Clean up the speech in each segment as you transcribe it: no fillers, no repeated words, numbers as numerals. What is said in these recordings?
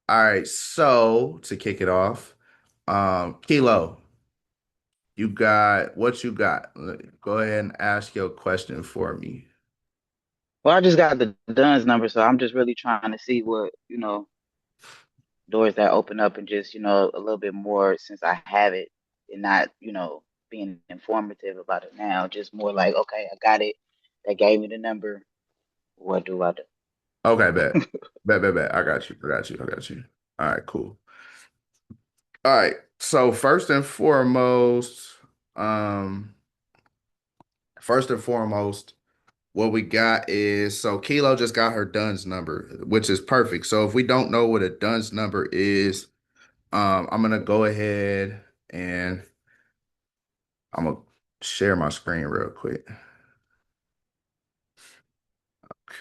All right, so to kick it off, Kilo, you got what you got? Go ahead and ask your question for me. Well, I just got the Dunn's number, so I'm just really trying to see what, doors that open up and just, a little bit more since I have it and not, being informative about it now. Just more like, okay, I got it. They gave me the number. What do I do? Okay, bet. Bet. I got you. I got you. I got you. All right, cool. All right. So um, first and foremost, what we got is so Kilo just got her Dunn's number, which is perfect. So if we don't know what a Dunn's number is, I'm gonna go ahead and I'm gonna share my screen real quick.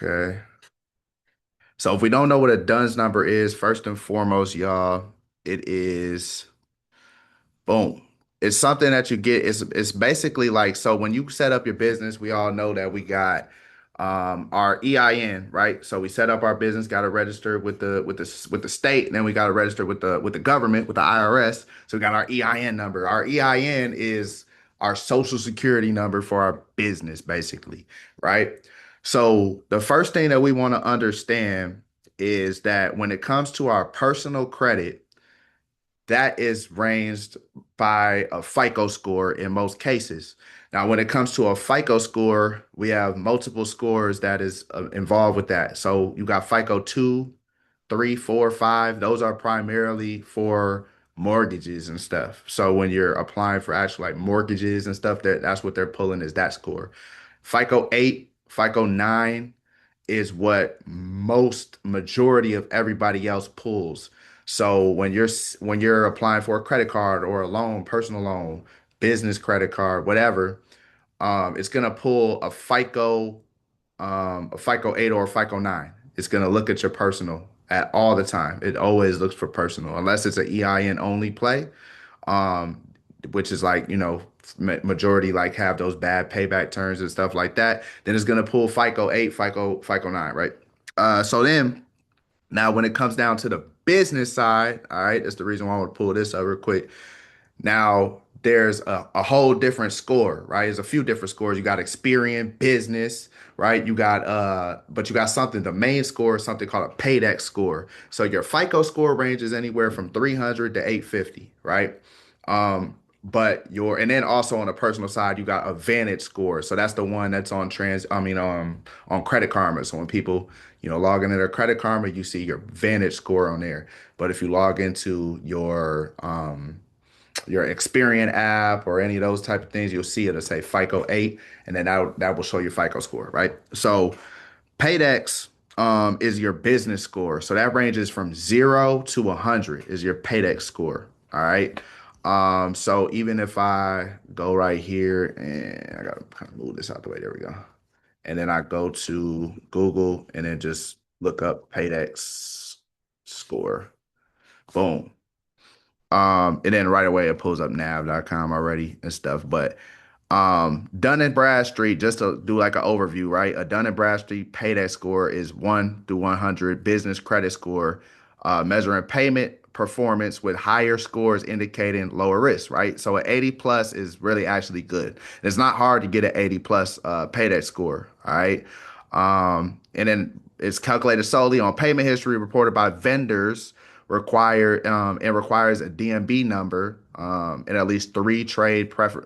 Okay. So if we don't know what a Dunn's number is, first and foremost, y'all, it is boom. It's something that you get. It's basically like so when you set up your business, we all know that we got our EIN, right? So we set up our business, got to register with the state, and then we got to register with the government, with the IRS. So we got our EIN number. Our EIN is our social security number for our business, basically, right? So the first thing that we want to understand is that when it comes to our personal credit, that is ranged by a FICO score in most cases. Now, when it comes to a FICO score, we have multiple scores that is involved with that. So you got FICO 2, 3, 4, 5. Those are primarily for mortgages and stuff. So when you're applying for actual like mortgages and stuff, that's what they're pulling is that score. FICO 8, FICO 9 is what most majority of everybody else pulls. So when you're applying for a credit card or a loan, personal loan, business credit card, whatever, it's gonna pull a FICO 8 or a FICO 9. It's gonna look at your personal at all the time. It always looks for personal, unless it's an EIN only play, um, which is like, majority like have those bad payback terms and stuff like that. Then it's gonna pull FICO 8, FICO 9, right? So then now when it comes down to the business side, all right, that's the reason why I want to pull this up real quick. Now, there's a whole different score, right? There's a few different scores. You got Experian, business, right? But you got something, the main score is something called a Paydex score. So your FICO score ranges anywhere from 300 to 850, right? And then also on the personal side, you got a Vantage score. So that's the one that's on Credit Karma. So when people, log into their Credit Karma, you see your Vantage score on there. But if you log into your Experian app or any of those type of things, you'll see it'll say FICO 8, and then that will show your FICO score, right? So Paydex is your business score. So that ranges from 0 to 100 is your Paydex score. All right. So even if I go right here and I gotta kind of move this out the way, there we go. And then I go to Google and then just look up Paydex score. Boom. And then right away it pulls up nav.com already and stuff. But Dun and Bradstreet, just to do like an overview, right? A Dun and Bradstreet paydex score is 1 through 100, business credit score, measuring payment performance with higher scores indicating lower risk, right? So an 80 plus is really actually good. It's not hard to get an 80 plus paydex score, all right? And then it's calculated solely on payment history reported by vendors and requires a DMB number and at least three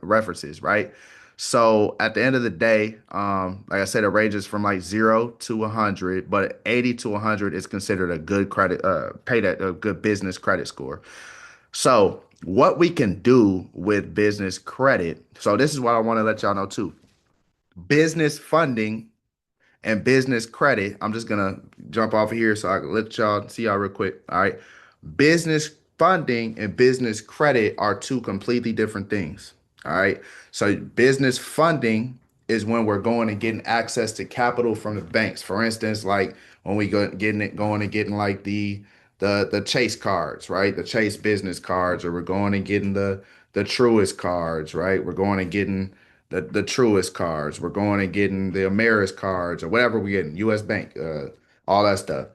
references, right? So at the end of the day, like I said, it ranges from like 0 to 100, but 80 to 100 is considered a good a good business credit score. So what we can do with business credit. So this is what I want to let y'all know too. Business funding and business credit. I'm just gonna jump off of here so I can let y'all see y'all real quick. All right. Business funding and business credit are two completely different things. All right. So business funding is when we're going and getting access to capital from the banks. For instance, like when we going and getting like the Chase cards, right? The Chase business cards, or we're going and getting the Truist cards, right? We're going and getting the Truist cards. We're going and getting the Ameris cards or whatever we're getting, US Bank, all that stuff.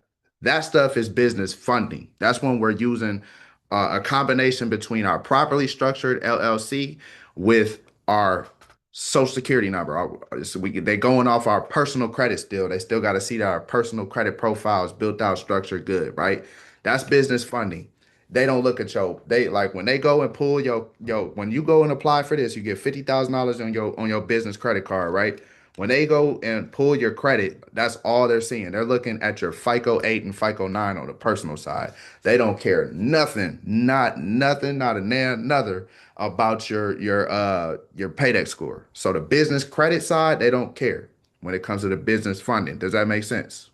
That stuff is business funding. That's when we're using a combination between our properly structured LLC with our social security number. So they going off our personal credit still. They still got to see that our personal credit profile is built out, structured, good, right? That's business funding. They don't look at they like when they go and pull when you go and apply for this, you get $50,000 on your business credit card, right? When they go and pull your credit, that's all they're seeing. They're looking at your FICO 8 and FICO 9 on the personal side. They don't care nothing, not nothing, not a another about your Paydex score. So the business credit side, they don't care when it comes to the business funding. Does that make sense?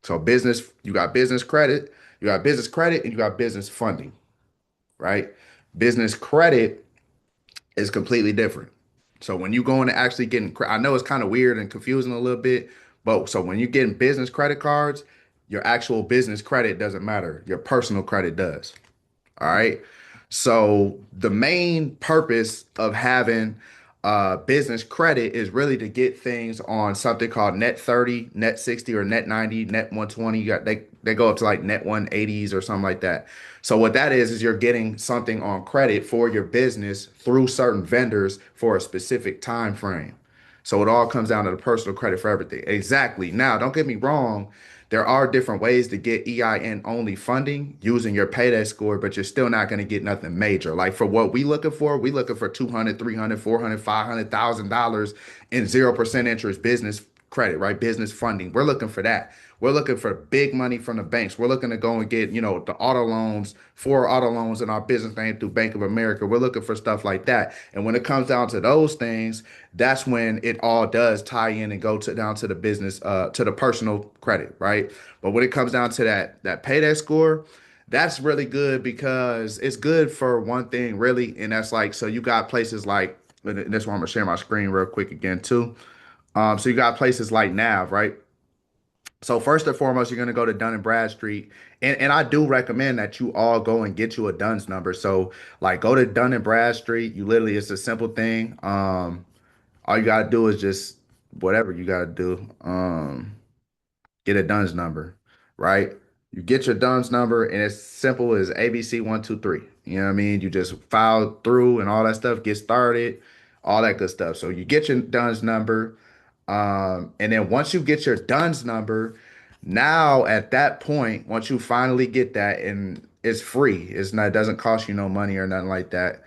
So you got business credit, and you got business funding, right? Business credit is completely different. So when you go into actually getting, I know it's kind of weird and confusing a little bit, but so when you're getting business credit cards, your actual business credit doesn't matter. Your personal credit does. All right. So the main purpose of having business credit is really to get things on something called net 30, net 60, or net 90, net 120. You got they go up to like net 180s or something like that. So what that is you're getting something on credit for your business through certain vendors for a specific time frame. So it all comes down to the personal credit for everything. Exactly. Now, don't get me wrong. There are different ways to get EIN only funding using your payday score, but you're still not going to get nothing major. Like for what we looking for 200, 300, 400, $500,000 in 0% interest business credit, right? Business funding. We're looking for that. We're looking for big money from the banks. We're looking to go and get, the auto loans, 4 auto loans in our business name through Bank of America. We're looking for stuff like that. And when it comes down to those things, that's when it all does tie in and go to down to the business, to the personal credit, right? But when it comes down to that payday score, that's really good because it's good for one thing, really, and that's like so you got places like and that's why I'm gonna share my screen real quick again too. So you got places like Nav, right? So first and foremost, you're gonna go to Dun and Bradstreet, and I do recommend that you all go and get you a Dunn's number. So like go to Dun and Bradstreet. You literally it's a simple thing. All you gotta do is just whatever you gotta do. Get a DUNS number, right? You get your DUNS number, and it's simple as ABC 123. You know what I mean? You just file through and all that stuff, get started, all that good stuff. So you get your DUNS number, and then once you get your DUNS number, now at that point, once you finally get that, and it's free, it doesn't cost you no money or nothing like that.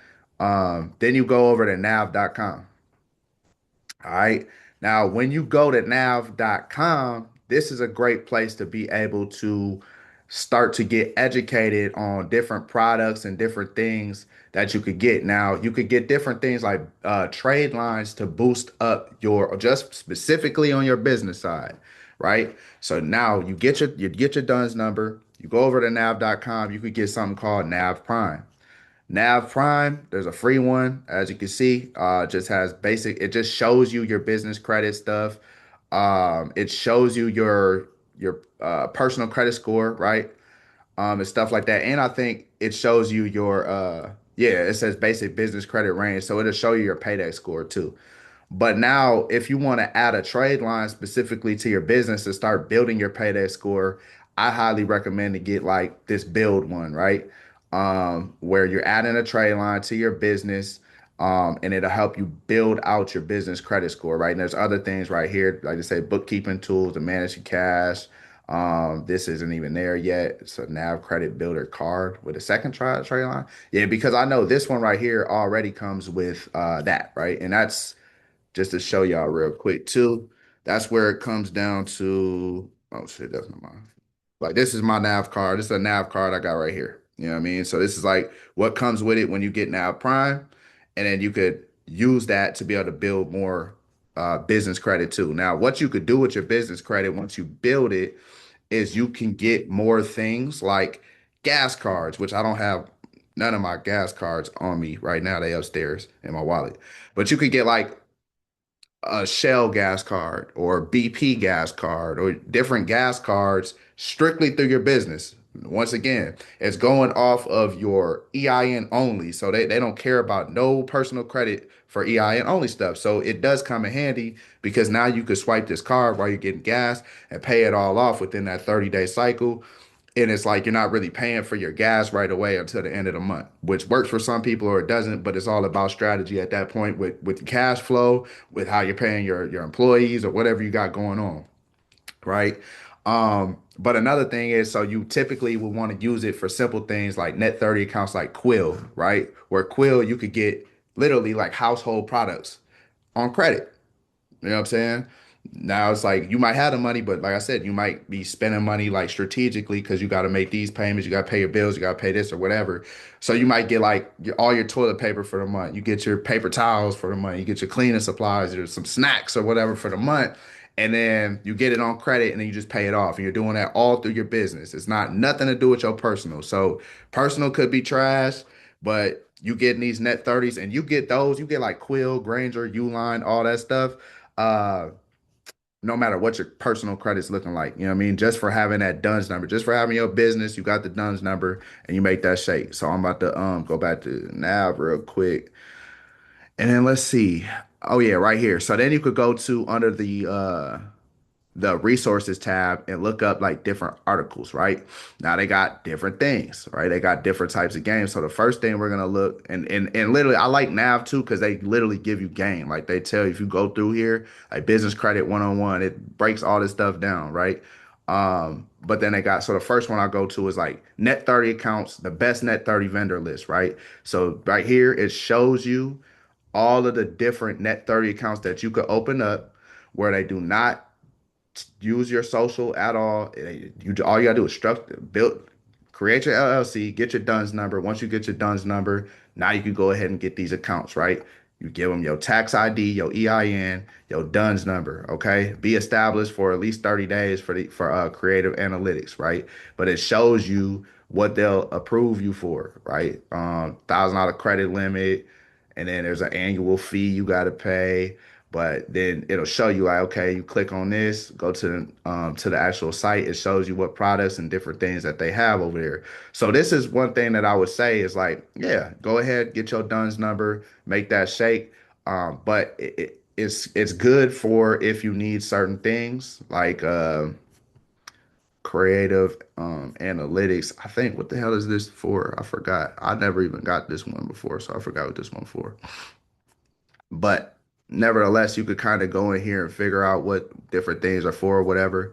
Then you go over to nav.com. All right. Now, when you go to nav.com, this is a great place to be able to start to get educated on different products and different things that you could get. Now, you could get different things like trade lines to boost up just specifically on your business side, right? So now you get your DUNS number, you go over to nav.com, you could get something called Nav Prime. Nav Prime, there's a free one, as you can see. Just has basic. It just shows you your business credit stuff. It shows you your personal credit score, right? And stuff like that. And I think it shows you your yeah, it says basic business credit range, so it'll show you your payday score too. But now, if you want to add a trade line specifically to your business to start building your payday score, I highly recommend to get like this build one, right? Where you're adding a trade line to your business, and it'll help you build out your business credit score, right? And there's other things right here, like I say, bookkeeping tools to manage your cash. This isn't even there yet. It's a Nav Credit Builder card with a second trade line. Yeah, because I know this one right here already comes with that, right? And that's just to show y'all real quick too. That's where it comes down to. Oh shit, that's not mine. Like this is my Nav card. This is a Nav card I got right here. You know what I mean? So this is like what comes with it when you get Nav Prime, and then you could use that to be able to build more business credit too. Now, what you could do with your business credit once you build it is you can get more things like gas cards, which I don't have none of my gas cards on me right now. They upstairs in my wallet. But you could get like a Shell gas card or BP gas card or different gas cards strictly through your business. Once again, it's going off of your EIN only. So they don't care about no personal credit for EIN only stuff. So it does come in handy because now you could swipe this card while you're getting gas and pay it all off within that 30-day cycle. And it's like you're not really paying for your gas right away until the end of the month, which works for some people or it doesn't, but it's all about strategy at that point with cash flow, with how you're paying your employees or whatever you got going on, right? But another thing is, so you typically would want to use it for simple things like net 30 accounts like Quill, right? Where Quill you could get literally like household products on credit. You know what I'm saying? Now it's like you might have the money, but like I said, you might be spending money like strategically because you got to make these payments, you got to pay your bills, you got to pay this or whatever. So you might get like all your toilet paper for the month, you get your paper towels for the month, you get your cleaning supplies, or some snacks or whatever for the month, and then you get it on credit and then you just pay it off. And you're doing that all through your business. It's not nothing to do with your personal. So personal could be trash, but you getting these net 30s and you get those, you get like Quill, Granger, Uline, all that stuff. Uh, no matter what your personal credit's looking like. You know what I mean? Just for having that DUNS number, just for having your business, you got the DUNS number and you make that shake. So I'm about to go back to Nav real quick. And then let's see. Oh yeah, right here. So then you could go to under the resources tab and look up like different articles, right? Now they got different things, right? They got different types of games. So the first thing we're gonna look and literally I like Nav too because they literally give you game. Like they tell you if you go through here, like business credit 101, it breaks all this stuff down, right? But then they got so the first one I go to is like net 30 accounts, the best net 30 vendor list, right? So right here it shows you all of the different net 30 accounts that you could open up where they do not use your social at all. You all you gotta do is create your LLC, get your DUNS number. Once you get your DUNS number, now you can go ahead and get these accounts, right? You give them your tax ID, your EIN, your DUNS number, okay? Be established for at least 30 days for creative analytics, right? But it shows you what they'll approve you for, right? $1,000 credit limit, and then there's an annual fee you got to pay. But then it'll show you like, okay, you click on this, go to the actual site. It shows you what products and different things that they have over there. So this is one thing that I would say is like, yeah, go ahead, get your DUNS number, make that shake. But it's good for if you need certain things like creative analytics. I think what the hell is this for? I forgot. I never even got this one before, so I forgot what this one for. But nevertheless, you could kind of go in here and figure out what different things are for or whatever.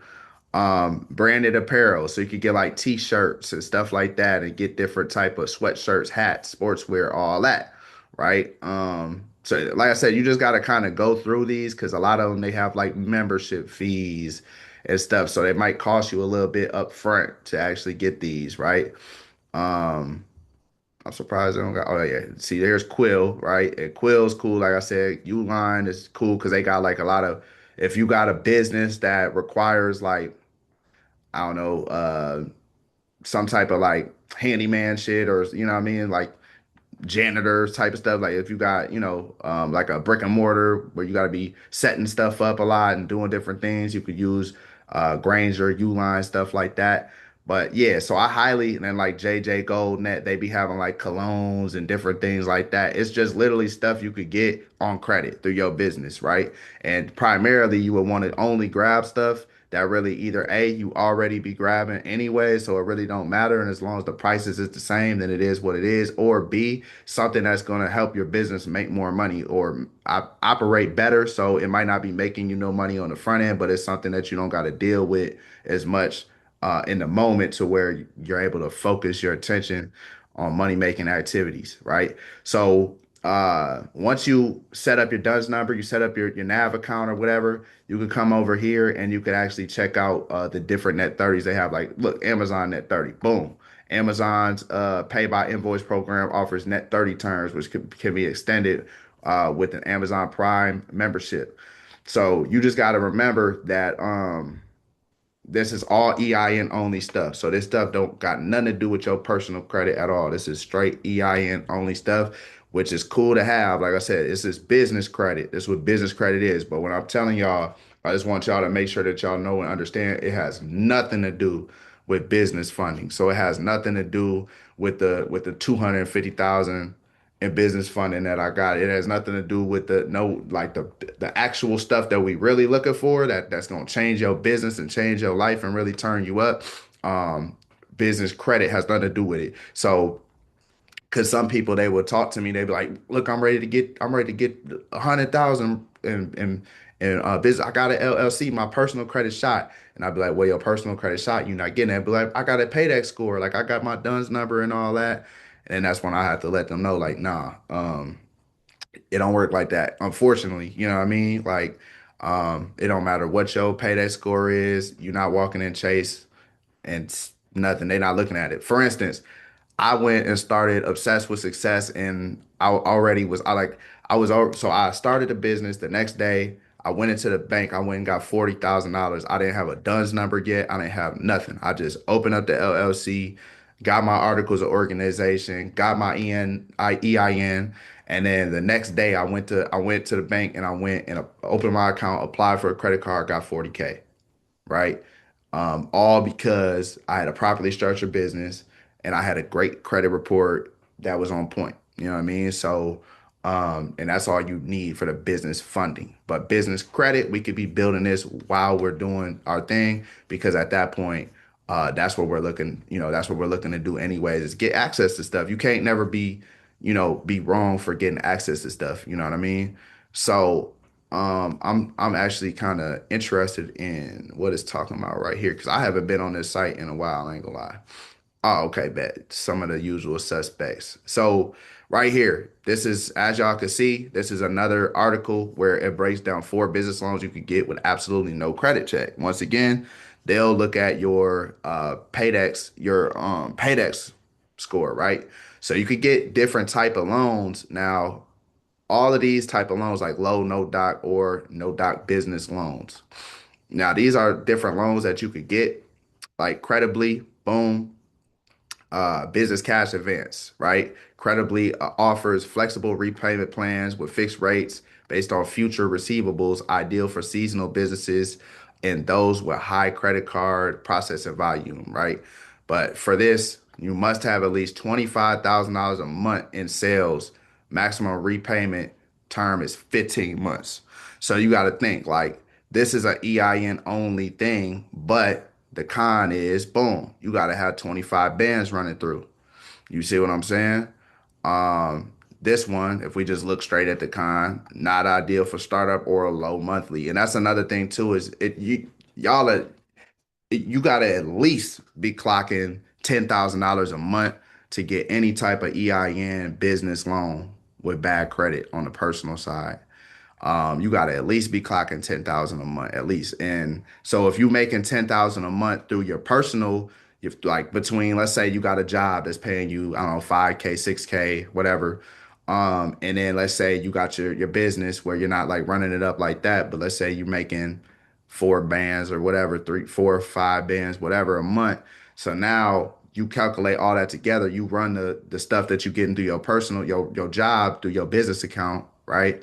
Branded apparel, so you could get like t-shirts and stuff like that and get different type of sweatshirts, hats, sportswear, all that, right? So like I said, you just got to kind of go through these because a lot of them they have like membership fees and stuff, so they might cost you a little bit up front to actually get these, right? Um, I'm surprised they don't got. Oh yeah, see, there's Quill, right? And Quill's cool. Like I said, Uline is cool because they got like a lot of. If you got a business that requires like I don't know, some type of like handyman shit or you know what I mean, like janitors type of stuff. Like if you got, like a brick and mortar where you got to be setting stuff up a lot and doing different things, you could use Granger, Uline, stuff like that. But yeah, so I highly, and then like JJ Goldnet, they be having like colognes and different things like that. It's just literally stuff you could get on credit through your business, right? And primarily you would want to only grab stuff that really either A, you already be grabbing anyway, so it really don't matter. And as long as the prices is the same, then it is what it is. Or B, something that's going to help your business make more money or operate better. So it might not be making you no money on the front end, but it's something that you don't got to deal with as much in the moment to where you're able to focus your attention on money making activities, right? So once you set up your DUNS number, you set up your Nav account or whatever, you can come over here and you can actually check out the different net 30s they have. Like, look, Amazon net 30, boom. Amazon's pay by invoice program offers net 30 terms, which can be extended with an Amazon Prime membership. So you just got to remember that this is all EIN only stuff. So this stuff don't got nothing to do with your personal credit at all. This is straight EIN only stuff, which is cool to have. Like I said, this is business credit. This is what business credit is. But when I'm telling y'all, I just want y'all to make sure that y'all know and understand it has nothing to do with business funding. So it has nothing to do with the 250,000 in business funding that I got. It has nothing to do with the no like the actual stuff that we really looking for that's gonna change your business and change your life and really turn you up. Um, Business credit has nothing to do with it. So because some people they would talk to me, they'd be like, "Look, I'm ready to get 100,000 in business. I got an LLC, my personal credit shot." And I'd be like, "Well, your personal credit shot, you're not getting it." But like, I got a paydex score, like I got my DUNS number and all that. And then that's when I had to let them know, like, nah, it don't work like that. Unfortunately, you know what I mean? Like, it don't matter what your paydex score is, you're not walking in Chase and nothing. They're not looking at it. For instance, I went and started Obsessed with Success, and I already was I like I was so I started the business the next day. I went into the bank. I went and got $40,000. I didn't have a DUNS number yet. I didn't have nothing. I just opened up the LLC, got my articles of organization, got my EIN, and then the next day I went to the bank and I went and opened my account, applied for a credit card, got 40K, right? All because I had a properly structured business and I had a great credit report that was on point. You know what I mean? So, and that's all you need for the business funding. But business credit, we could be building this while we're doing our thing because at that point, that's what we're looking, that's what we're looking to do anyways, is get access to stuff. You can't never be wrong for getting access to stuff. You know what I mean? So I'm actually kind of interested in what it's talking about right here because I haven't been on this site in a while. I ain't gonna lie. Oh, okay, bet some of the usual suspects. So right here, this is as y'all can see, this is another article where it breaks down 4 business loans you could get with absolutely no credit check. Once again, they'll look at your Paydex score, right? So you could get different type of loans now, all of these type of loans like low no doc or no doc business loans. Now these are different loans that you could get like Credibly, boom, business cash advance, right? Credibly offers flexible repayment plans with fixed rates based on future receivables, ideal for seasonal businesses and those with high credit card processing volume, right? But for this, you must have at least $25,000 a month in sales. Maximum repayment term is 15 months. So you got to think like this is an EIN only thing, but the con is boom, you got to have 25 bands running through. You see what I'm saying? This one, if we just look straight at the con, not ideal for startup or a low monthly. And that's another thing too, is y'all are, you gotta at least be clocking $10,000 a month to get any type of EIN business loan with bad credit on the personal side. You got to at least be clocking 10,000 a month at least. And so if you're making 10,000 a month through your personal, if like between, let's say you got a job that's paying you, I don't know, 5K, 6K, whatever. And then let's say you got your business where you're not like running it up like that, but let's say you're making 4 bands or whatever, 3, 4, 5 bands, whatever a month. So now you calculate all that together. You run the stuff that you get into your personal, your job through your business account, right?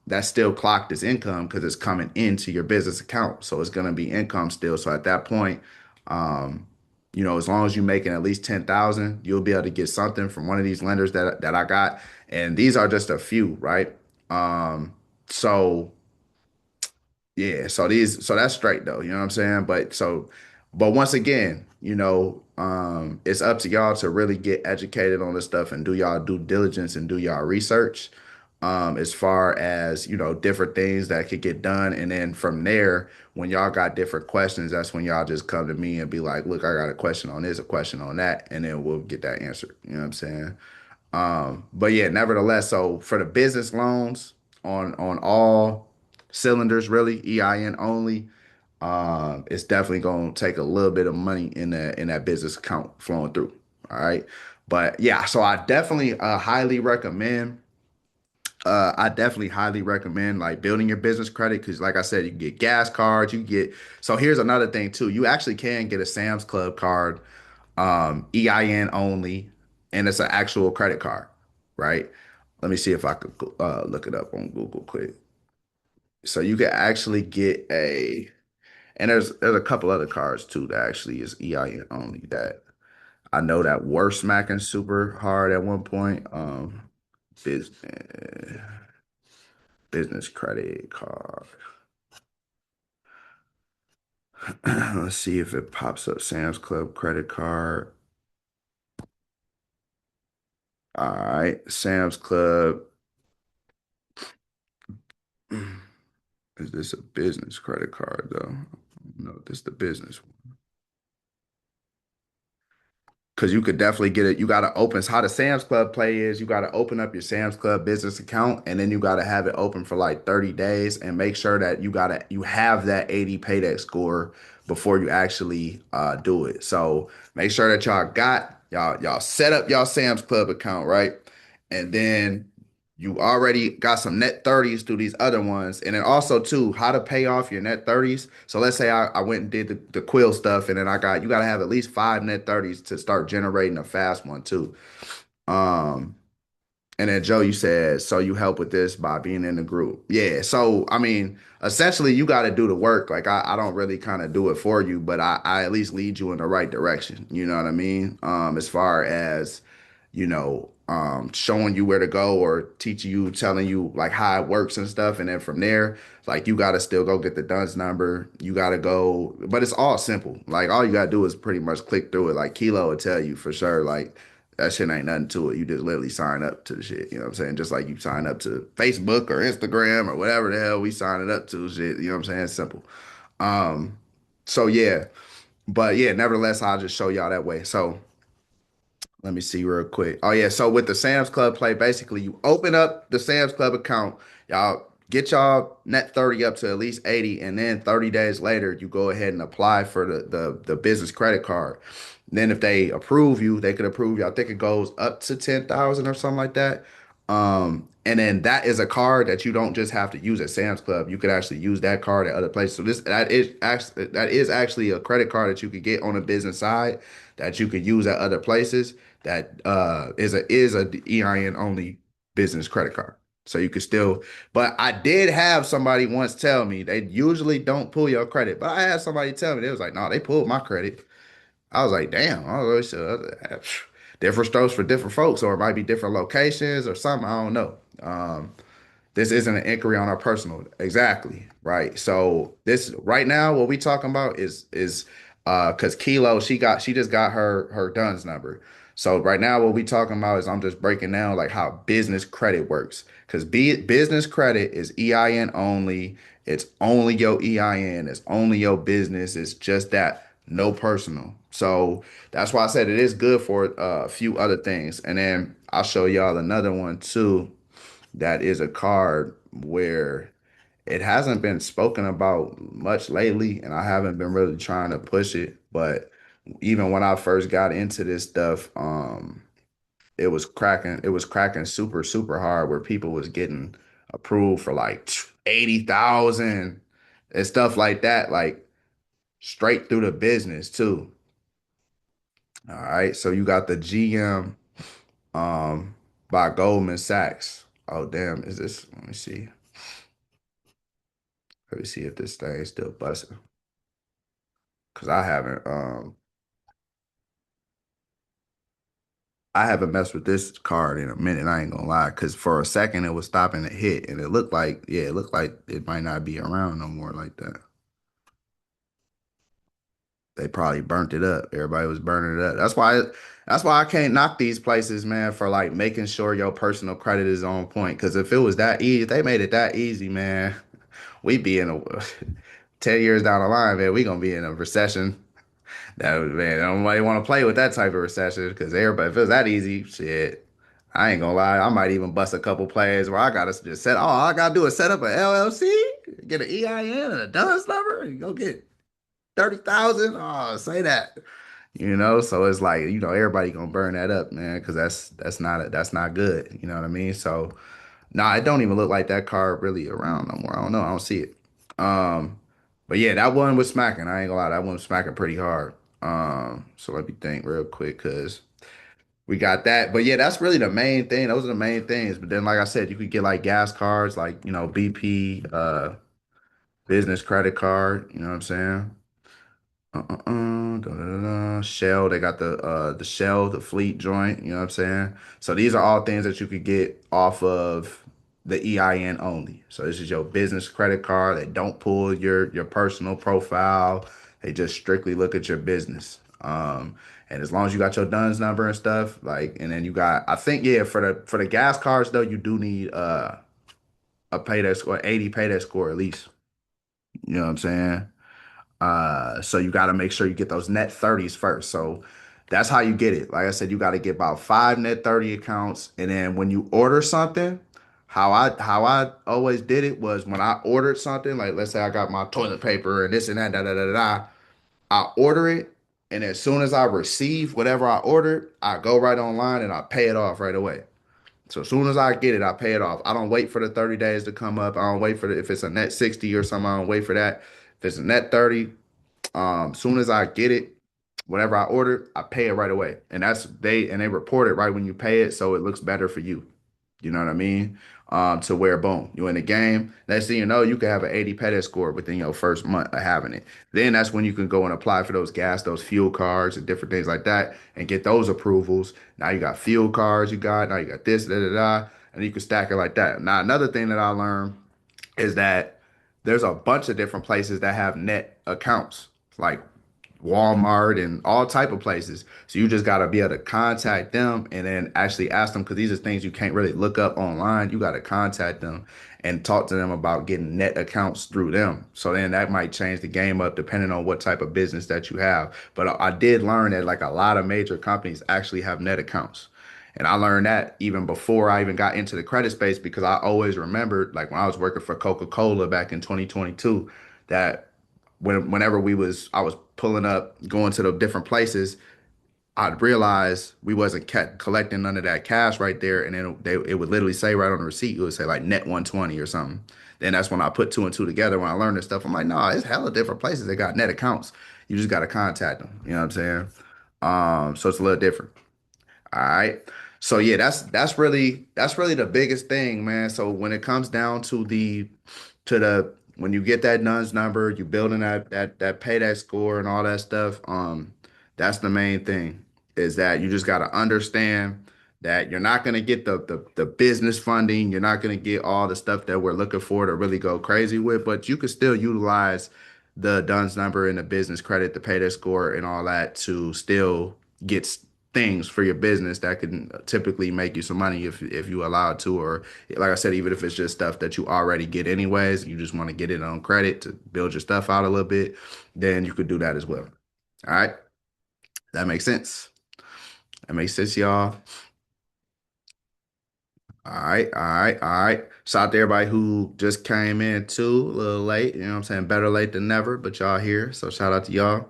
That's still clocked as income because it's coming into your business account. So it's going to be income still. So at that point, um, as long as you're making at least 10,000, you'll be able to get something from one of these lenders that I got. And these are just a few, right? So yeah, so that's straight though, you know what I'm saying? But once again, it's up to y'all to really get educated on this stuff and do y'all due diligence and do y'all research, as far as, different things that could get done. And then from there, when y'all got different questions, that's when y'all just come to me and be like, look, I got a question on this, a question on that, and then we'll get that answered. You know what I'm saying? But yeah, nevertheless, so for the business loans on all cylinders, really, EIN only, it's definitely gonna take a little bit of money in that business account flowing through. All right. But yeah, so I definitely highly recommend like building your business credit because like I said, you can get gas cards, so here's another thing too. You actually can get a Sam's Club card, EIN only, and it's an actual credit card, right? Let me see if I could look it up on Google quick. So you can actually get a And there's a couple other cards too that actually is EIN only that I know that were smacking super hard at one point. Business business credit card. Let's see if it pops up. Sam's Club credit card. All right, Sam's Club. Is this a business credit card though? No, this is the business. Because you could definitely get it. You got to open. How the Sam's Club play is you got to open up your Sam's Club business account and then you got to have it open for like 30 days and make sure that you have that 80 paydex score before you actually do it. So make sure that y'all set up y'all Sam's Club account, right? And then you already got some net 30s through these other ones. And then also too, how to pay off your net 30s. So let's say I went and did the quill stuff and then you gotta have at least five net 30s to start generating a fast one too. Um and then Joe, you said, so you help with this by being in the group. Yeah. So I mean, essentially you got to do the work. Like I don't really kind of do it for you, but I at least lead you in the right direction. You know what I mean? As far as, showing you where to go or teaching you, telling you like how it works and stuff. And then from there, like you got to still go get the DUNS number. You got to go, but it's all simple. Like all you got to do is pretty much click through it. Like Kilo will tell you for sure. Like, that shit ain't nothing to it. You just literally sign up to the shit. You know what I'm saying? Just like you sign up to Facebook or Instagram or whatever the hell we sign it up to shit. You know what I'm saying? It's simple. Um, so yeah. But yeah, nevertheless, I'll just show y'all that way. So let me see real quick. Oh yeah, so with the Sam's Club play, basically you open up the Sam's Club account, y'all get y'all net 30 up to at least 80, and then 30 days later, you go ahead and apply for the business credit card. Then if they approve you, they could approve you. I think it goes up to 10,000 or something like that. And then that is a card that you don't just have to use at Sam's Club. You could actually use that card at other places. So that is actually a credit card that you could get on the business side that you could use at other places that is a EIN only business credit card. So you could still, but I did have somebody once tell me they usually don't pull your credit, but I had somebody tell me they was like, no, they pulled my credit. I was like, damn, I was different strokes for different folks, or it might be different locations or something. I don't know. This isn't an inquiry on our personal. Exactly. Right. So this right now, what we talking about is because Kilo, she just got her DUNS number. So right now, what we talking about is I'm just breaking down like how business credit works. Because business credit is EIN only. It's only your EIN. It's only your business. It's just that, no personal. So that's why I said it is good for a few other things. And then I'll show y'all another one too that is a card where it hasn't been spoken about much lately, and I haven't been really trying to push it. But even when I first got into this stuff, it was cracking super, super hard where people was getting approved for like 80,000 and stuff like that, like straight through the business too. All right, so you got the GM um by Goldman Sachs. Oh damn, is this? Let me see. Let me see if this thing is still busting. Cause I haven't messed with this card in a minute. I ain't gonna lie. Cause for a second it was stopping to hit, and it looked like it might not be around no more like that. They probably burnt it up. Everybody was burning it up. That's why I can't knock these places, man, for like making sure your personal credit is on point. Cause if it was that easy, if they made it that easy, man, we'd be in a 10 years down the line, man, we gonna be in a recession. That man, nobody want to play with that type of recession because everybody, if it was that easy, shit, I ain't gonna lie, I might even bust a couple plays where I gotta just set. All I gotta do is set up an LLC, get an EIN and a DUNS number, and go get 30,000. Oh, say that, So it's like everybody gonna burn that up, man, because that's not good. You know what I mean? So nah, it don't even look like that card really around no more. I don't know. I don't see it. Um, but yeah, that one was smacking. I ain't gonna lie, that one was smacking pretty hard. So let me think real quick, cause we got that. But yeah, that's really the main thing. Those are the main things. But then, like I said, you could get like gas cards, like BP. business credit card. You know what I'm saying? Da, da, da, da. Shell, they got the Shell, the fleet joint, you know what I'm saying? So these are all things that you could get off of the EIN only. So this is your business credit card. They don't pull your personal profile. They just strictly look at your business. And as long as you got your DUNS number and stuff, like, and then you got, I think, yeah, for the gas cards though, you do need a payday score, 80 payday score at least. You know what I'm saying? So you got to make sure you get those net 30s first. So that's how you get it. Like I said, you got to get about five net 30 accounts. And then when you order something, how I always did it was when I ordered something, like let's say I got my toilet paper and this and that, da da da da, da, I order it, and as soon as I receive whatever I ordered, I go right online and I pay it off right away. So as soon as I get it, I pay it off. I don't wait for the 30 days to come up. I don't wait for the, if it's a net 60 or something, I don't wait for that. If it's a net 30, soon as I get it, whatever I ordered, I pay it right away. And they report it right when you pay it, so it looks better for you. You know what I mean? To where boom, you in the game. Next thing you know, you can have an 80 petty score within your first month of having it. Then that's when you can go and apply for those gas, those fuel cards, and different things like that, and get those approvals. Now you got fuel cards, now you got this, da da da, and you can stack it like that. Now another thing that I learned is that there's a bunch of different places that have net accounts, like Walmart and all type of places. So you just got to be able to contact them and then actually ask them because these are things you can't really look up online. You got to contact them and talk to them about getting net accounts through them. So then that might change the game up depending on what type of business that you have. But I did learn that like a lot of major companies actually have net accounts. And I learned that even before I even got into the credit space because I always remembered like when I was working for Coca-Cola back in 2022 that whenever I was pulling up, going to the different places, I'd realize we wasn't collecting none of that cash right there, and then it would literally say right on the receipt, it would say like net 120 or something. Then that's when I put two and two together. When I learned this stuff, I'm like, no, it's hella different places that got net accounts. You just got to contact them. You know what I'm saying? So it's a little different. All right. So yeah, that's really the biggest thing, man. So when it comes down to the when you get that nuns number, you building that pay that score and all that stuff, that's the main thing is that you just got to understand that you're not going to get the business funding, you're not going to get all the stuff that we're looking for to really go crazy with, but you can still utilize the DUNS number and the business credit, the pay that score and all that to still get things for your business that can typically make you some money if you allow it to, or like I said, even if it's just stuff that you already get anyways, you just want to get it on credit to build your stuff out a little bit, then you could do that as well. All right, that makes sense. That makes sense, y'all. All right, all right, all right. Shout out to everybody who just came in too, a little late. You know what I'm saying? Better late than never, but y'all here. So shout out to y'all.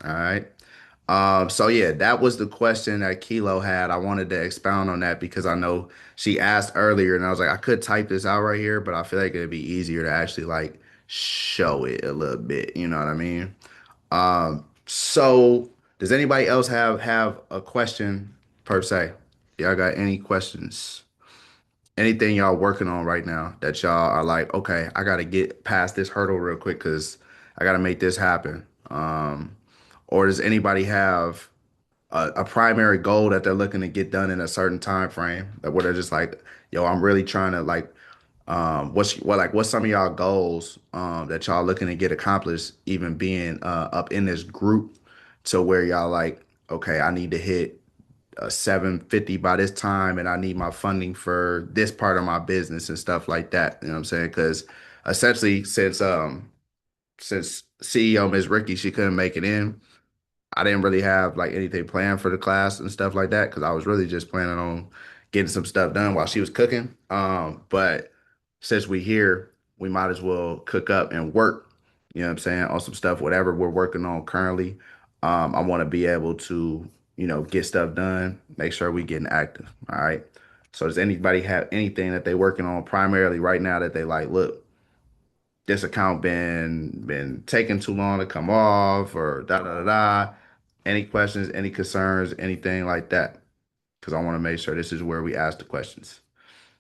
All right. So yeah, that was the question that Kilo had. I wanted to expound on that because I know she asked earlier, and I was like, I could type this out right here, but I feel like it'd be easier to actually like show it a little bit. You know what I mean? So does anybody else have a question per se? Y'all got any questions? Anything y'all working on right now that y'all are like, okay, I gotta get past this hurdle real quick because I gotta make this happen. Or does anybody have a primary goal that they're looking to get done in a certain time frame that where they're just like, yo, I'm really trying to like what's some of y'all goals that y'all looking to get accomplished even being up in this group to where y'all like, okay, I need to hit 750 by this time and I need my funding for this part of my business and stuff like that. You know what I'm saying? Because essentially since CEO Ms. Ricky she couldn't make it in, I didn't really have like anything planned for the class and stuff like that because I was really just planning on getting some stuff done while she was cooking. But since we here, we might as well cook up and work, you know what I'm saying, on some stuff, whatever we're working on currently. I want to be able to, get stuff done, make sure we getting active. All right. So does anybody have anything that they working on primarily right now that they like, look, this account been taking too long to come off or da da da da. Any questions, any concerns, anything like that? Because I want to make sure this is where we ask the questions.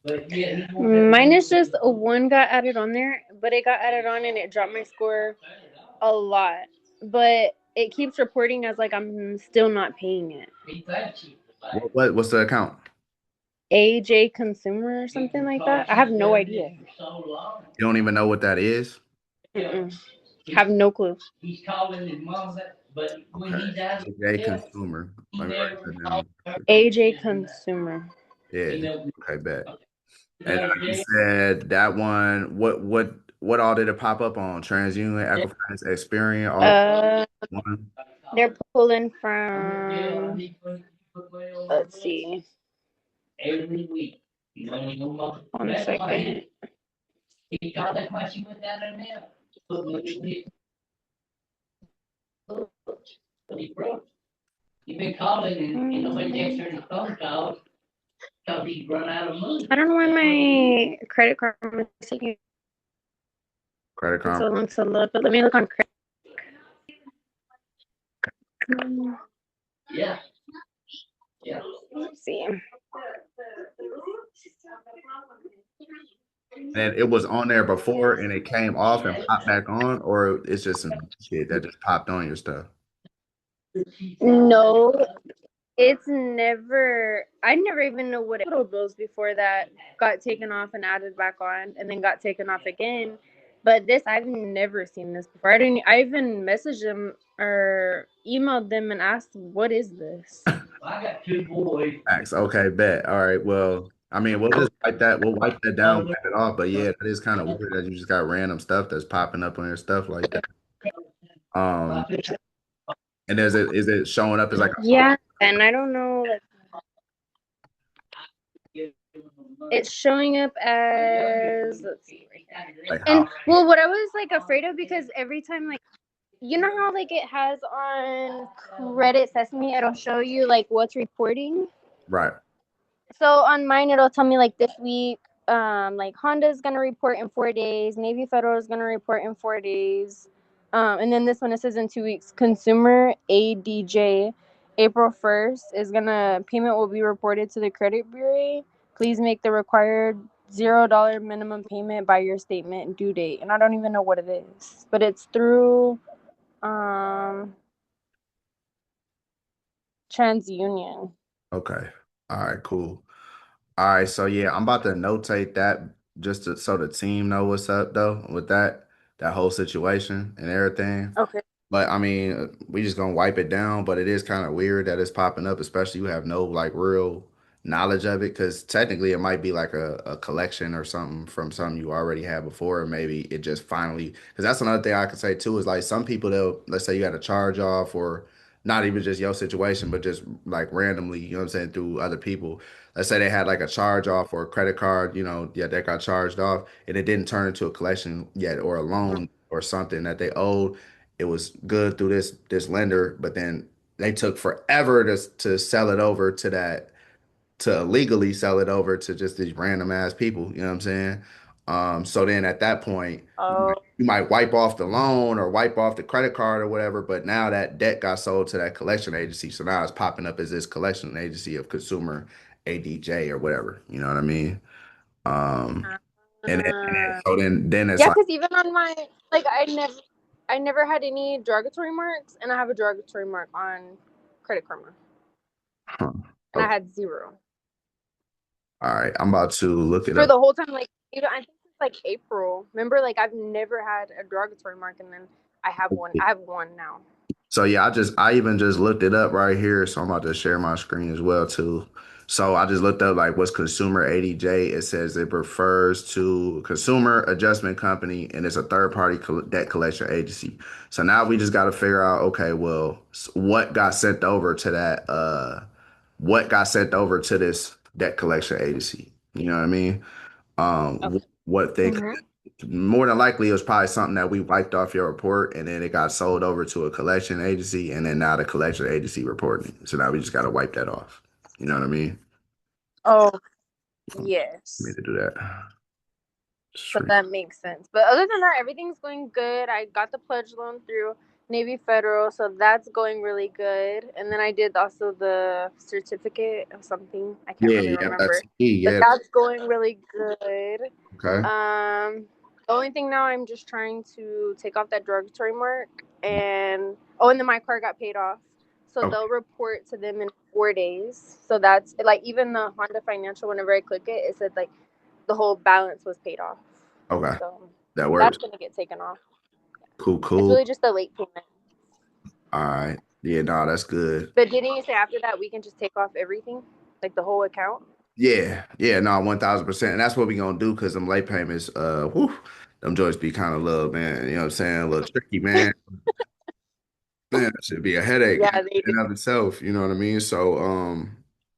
Mine is just one got added on there, but it got added on and it dropped my score a lot. But it keeps reporting as like I'm still not paying it. What's the account? AJ Consumer or something like that. I have no idea. You don't even know what that is? Mm-mm. Have no clue. Okay. AJ Consumer. Let me write that down. AJ Consumer. Yeah. Okay, bet. And you said that one. What all did it pop up on? TransUnion, Equifax, Experian, all Uh, one. they're pulling from. Let's see. 1 second. I don't know why my credit card is taking Credit so Karma. long to load, but let me look on credit. Let's see. And it was on there before, and it came off and popped back on, or it's just some shit that just popped on your stuff. No, it's never. I never even know what total bills before that got taken off and added back on, and then got taken off again. But this, I've never seen this before. I even messaged them or emailed them and asked, "What is this?" Facts. Okay, bet. All right. Well, I mean, we'll just wipe that. We'll wipe that down, wipe it off. But yeah, that is kind of weird that you just got random stuff that's popping up on your stuff like that. Um, and is it showing up as like Yeah, and I don't know. It's showing up as, let's see, right here. And how? well, what I was like afraid of, because every time, like, you know how like it has on Reddit Sesame, it'll show you like what's reporting. Right. So on mine, it'll tell me like this week, like Honda's gonna report in 4 days, Navy Federal is gonna report in 4 days, and then this one it says in 2 weeks. Consumer ADJ, April 1st is gonna payment will be reported to the credit bureau. Please make the required $0 minimum payment by your statement due date. And I don't even know what it is, but it's through TransUnion. Okay. All right. Cool. All right. So yeah, I'm about to notate that just so the team know what's up though with that whole situation and everything. Okay. But I mean, we just gonna wipe it down. But it is kind of weird that it's popping up, especially you have no like real knowledge of it, because technically it might be like a collection or something from something you already had before, or maybe it just finally. Because that's another thing I could say too is like some people they'll let's say you had a charge off or not even just your situation, but just like randomly, you know what I'm saying, through other people. Let's say they had like a charge off or a credit card, yeah, that got charged off and it didn't turn into a collection yet or a loan or something that they owed. It was good through this lender, but then they took forever to sell it over to that to legally sell it over to just these random ass people. You know what I'm saying? So then at that point, Oh. you might wipe off the loan or wipe off the credit card or whatever, but now that debt got sold to that collection agency, so now it's popping up as this collection agency of consumer ADJ or whatever. You know what I mean? Um, so then it's Yeah, like, because even on my, like, I never had any derogatory marks, and I have a derogatory mark on Credit Karma, huh, and I okay, had 0 all right, I'm about to look it for up. the whole time. Like, even I think it's like April. Remember, like, I've never had a derogatory mark, and then I have one. I have one now. So yeah, I even just looked it up right here. So I'm about to share my screen as well too. So I just looked up like what's consumer ADJ. It says it refers to consumer adjustment company and it's a third party debt collection agency. So now we just got to figure out, okay, well, what got sent over to that what got sent over to this debt collection agency? You know what I mean? Okay. What they Mm-hmm. more than likely it was probably something that we wiped off your report and then it got sold over to a collection agency and then now the collection agency reporting it. So now we just got to wipe that off. You know what I mean? Oh, Me yes. to do that. So Sweet. that makes sense. But other than that, everything's going good. I got the pledge loan through. Navy Federal, so that's going really good. And then I did also the certificate of something. I can't Yeah, really yeah, that's remember. key. But Yeah. that's going really good. Okay. The only thing now I'm just trying to take off that derogatory mark and and then my car got paid off. So Okay. they'll report to them in 4 days. So that's like even the Honda Financial, whenever I click it, it said like the whole balance was paid off. Okay. So That that's works. gonna get taken off. Cool, It's cool. really just the late payment. All right. Yeah, no, that's good. But didn't you say after that we can just take off everything, like the whole account? Yeah, yeah, no, 1000%. And that's what we gonna do because them late payments, them joints be kind of little, man. You know what I'm saying? A little tricky, man. Man, that should be a headache Yeah, they in do. and of itself. You know what I mean? So,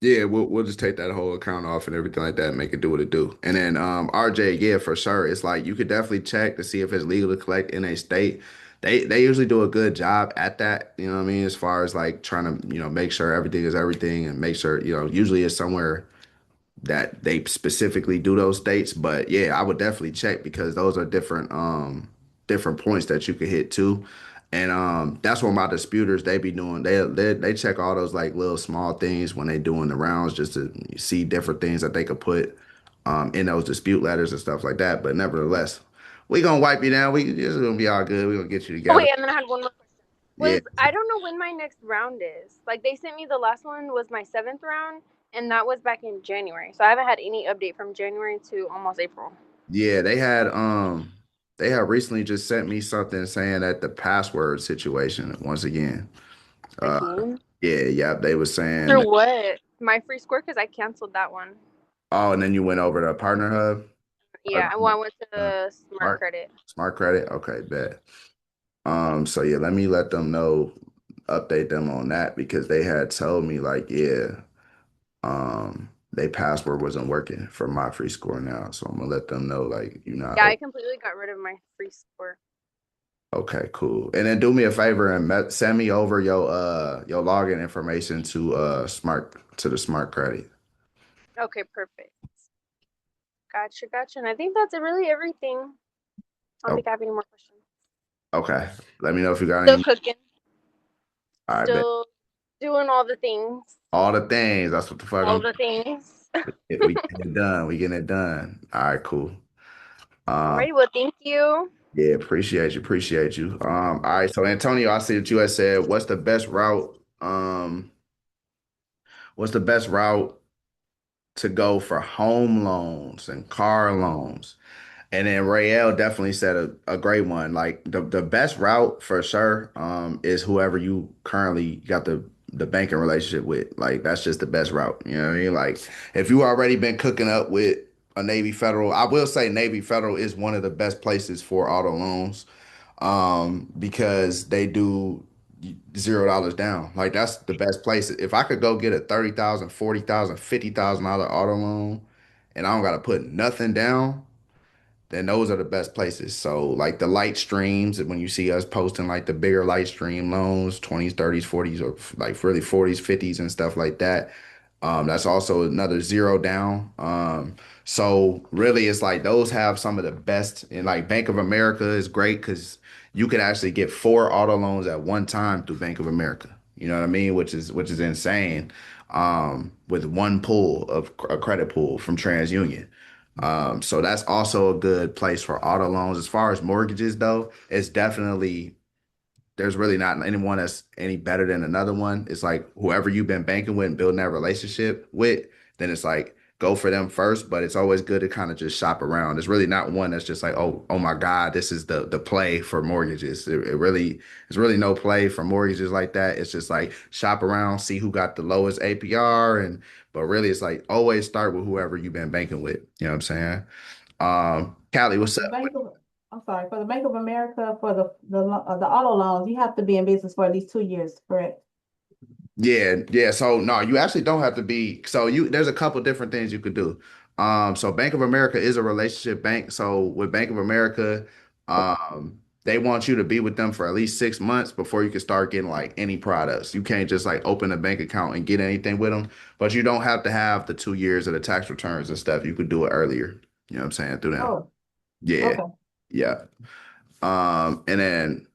yeah, we'll just take that whole account off and everything like that, and make it do what it do. And then, RJ, yeah, for sure. It's like you could definitely check to see if it's legal to collect in a state. They usually do a good job at that. You know what I mean? As far as like trying to, make sure everything is everything and make sure, usually it's somewhere that they specifically do those states. But yeah, I would definitely check because those are different points that you could hit too. And that's what my disputers they be doing. They check all those like little small things when they doing the rounds just to see different things that they could put in those dispute letters and stuff like that. But nevertheless, we gonna wipe you down. It's gonna be all good. We gonna get you Oh together. wait, and then I had one more question. Yeah. I don't know when my next round is. Like they sent me the last one was my seventh round, and that was back in January. So I haven't had any update from January to almost April. Yeah, they had recently just sent me something saying that the password situation once again. Uh Again? yeah, they were saying Through that, what? My free score because I canceled that one. oh, and then you went over to Partner Hub or Yeah, well, I went uh, to Smart Smart Credit. Smart Credit. Okay, bet. So yeah, let me let them know, update them on that because they had told me like, yeah, they password wasn't working for my free score now. So I'm gonna let them know like you're not Yeah, I completely got rid of my free score. okay, cool. And then do me a favor and send me over your login information to the Smart Credit. Okay, perfect. Gotcha, gotcha. And I think that's really everything. I don't Oh, think I have any more questions. okay. Let me know if you got Still any. cooking, All right, bet. still doing all the things. All the things. That's what the fuck All I'm. the things. We getting it done. We getting it done. All right, cool. Um, Alrighty, well, thank you. yeah, appreciate you, appreciate you. All right. So Antonio, I see that you had said, what's the best route? What's the best route to go for home loans and car loans? And then Rael definitely said a great one. Like the best route for sure is whoever you currently got the banking relationship with. Like that's just the best route. You know what I mean? Like if you already been cooking up with a Navy Federal, I will say Navy Federal is one of the best places for auto loans because they do $0 down. Like that's the best place. If I could go get a 30,000, 40,000, $50,000 auto loan and I don't gotta put nothing down, then those are the best places. So like the light streams, when you see us posting like the bigger light stream loans, 20s, 30s, 40s, or like really 40s, 50s and stuff like that. That's also another zero down. So really it's like those have some of the best and like Bank of America is great because you could actually get four auto loans at one time through Bank of America. You know what I mean? Which is insane. With one pool of a credit pool from TransUnion. So that's also a good place for auto loans. As far as mortgages, though, it's definitely there's really not anyone that's any better than another one. It's like whoever you've been banking with and building that relationship with, then it's like go for them first. But it's always good to kind of just shop around. There's really not one that's just like, oh my God, this is the play for mortgages. It really it's really no play for mortgages like that. It's just like shop around, see who got the lowest APR, and but really it's like always start with whoever you've been banking with. You know what I'm saying? Callie, what's The up? Bank of, I'm sorry, for the Bank of America, for the auto loans, you have to be in business for at least 2 years, correct? Yeah, yeah. So no, you actually don't have to be. So you there's a couple different things you could do. So Bank of America is a relationship bank. So with Bank of America, they want you to be with them for at least 6 months before you can start getting like any products. You can't just like open a bank account and get anything with them, but you don't have to have the 2 years of the tax returns and stuff. You could do it earlier. You know what I'm saying? Through them. Oh, Yeah, okay. yeah. And then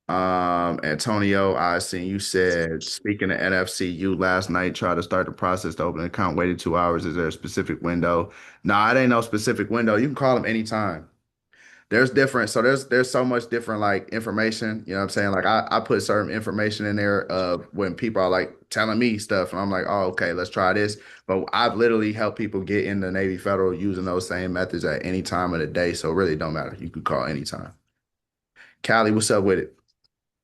Antonio, I seen you said, speaking of NFCU last night, tried to start the process to open an account, waited 2 hours. Is there a specific window? No, it ain't no specific window. You can call them anytime. There's different, so there's so much different like information, you know what I'm saying? Like I put certain information in there of when people are like telling me stuff and I'm like, oh, okay, let's try this. But I've literally helped people get into Navy Federal using those same methods at any time of the day. So it really don't matter. You could call anytime. Callie, what's up with it?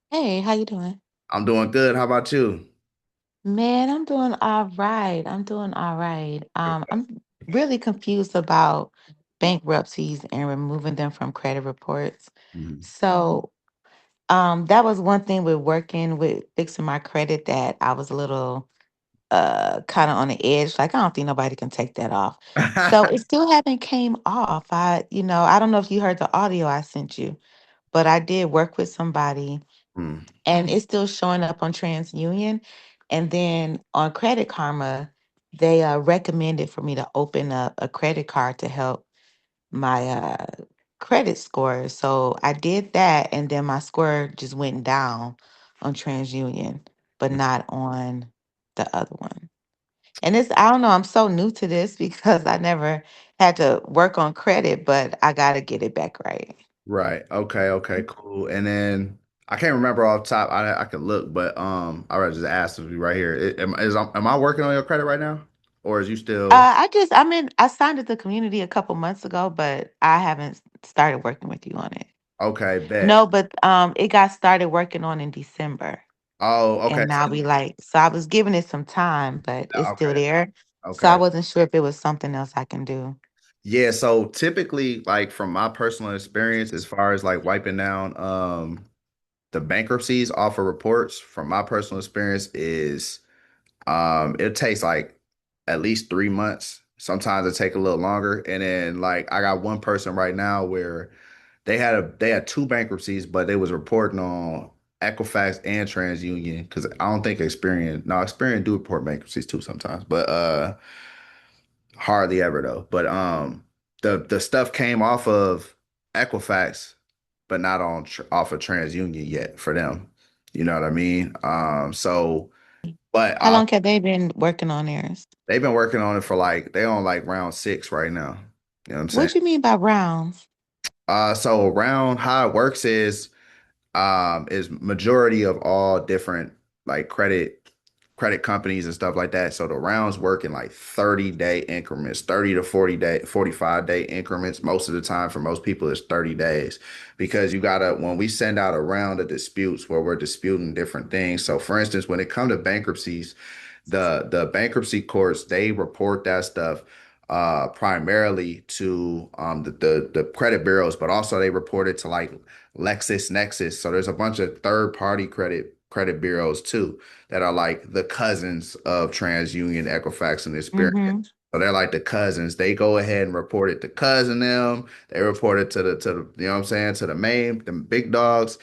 Hey, how you doing? I'm doing good. How about you? Man, I'm doing all right. I'm doing all right. I'm really confused about bankruptcies and removing them from credit reports. Mhm. So, that was one thing with working with fixing my credit that I was a little kind of on the edge. Like, I don't think nobody can take that off. So it still haven't came off. I don't know if you heard the audio I sent you, but I did work with somebody Hmm. and it's still showing up on TransUnion. And then on Credit Karma, they recommended for me to open up a credit card to help my credit score. So I did that, and then my score just went down on TransUnion, but not on the other one. And I don't know, I'm so new to this because I never had to work on credit, but I got to get it back right. Right. Okay. Okay. Cool. And then I can't remember off top. I could look, but I would just ask you right here. Am I working on your credit right now, or is you still I signed at the community a couple months ago, but I haven't started working with you on it. okay? Bet. No, but it got started working on in December. Oh, okay. And now we like, so I was giving it some time, but it's still Okay. there. So I Okay. wasn't sure if it was something else I can do. Yeah. So typically, like from my personal experience, as far as like wiping down the bankruptcies off of reports, from my personal experience, is it takes like at least 3 months. Sometimes it take a little longer. And then like I got one person right now where they had two bankruptcies, but they was reporting on Equifax and TransUnion because I don't think Experian do report bankruptcies too sometimes, but hardly ever though. But the stuff came off of Equifax, but not off of TransUnion yet for them. You know what I mean? But How long have they been working on theirs? they've been working on it for like they on like round 6 right now. You know what I'm saying? What you mean by rounds? So around how it works is majority of all different like credit companies and stuff like that. So the rounds work in like 30-day increments, 30 to 40-day, 45-day increments. Most of the time for most people it's 30 days because you gotta when we send out a round of disputes where we're disputing different things. So for instance, when it comes to bankruptcies, the bankruptcy courts they report that stuff primarily to the credit bureaus, but also they report it to like LexisNexis. So there's a bunch of third party credit bureaus too that are like the cousins of TransUnion, Equifax, and Experian. Mm-hmm. So they're like the cousins. They go ahead and report it to cousin them. They report it to the you know what I'm saying to the big dogs.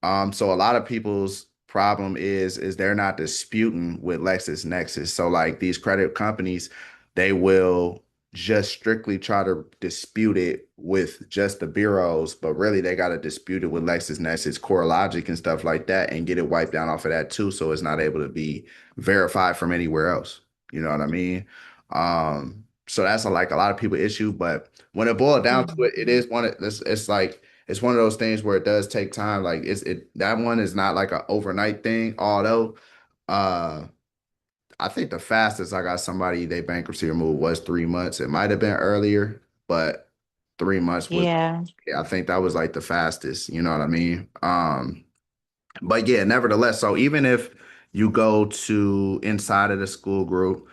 So a lot of people's problem is they're not disputing with LexisNexis. So like these credit companies, they will just strictly try to dispute it with just the bureaus, but really they got to dispute it with LexisNexis, CoreLogic, and stuff like that, and get it wiped down off of that too, so it's not able to be verified from anywhere else. You know what I mean? So that's like a lot of people issue, but when it boiled down to it, it is it's like it's one of those things where it does take time. Like that one is not like an overnight thing. Although, uh, I think the fastest I got somebody they bankruptcy removed was 3 months. It might have been earlier, but 3 months was. Yeah. Yeah, I think that was like the fastest. You know what I mean? But yeah, nevertheless, so even if you go to inside of the school group,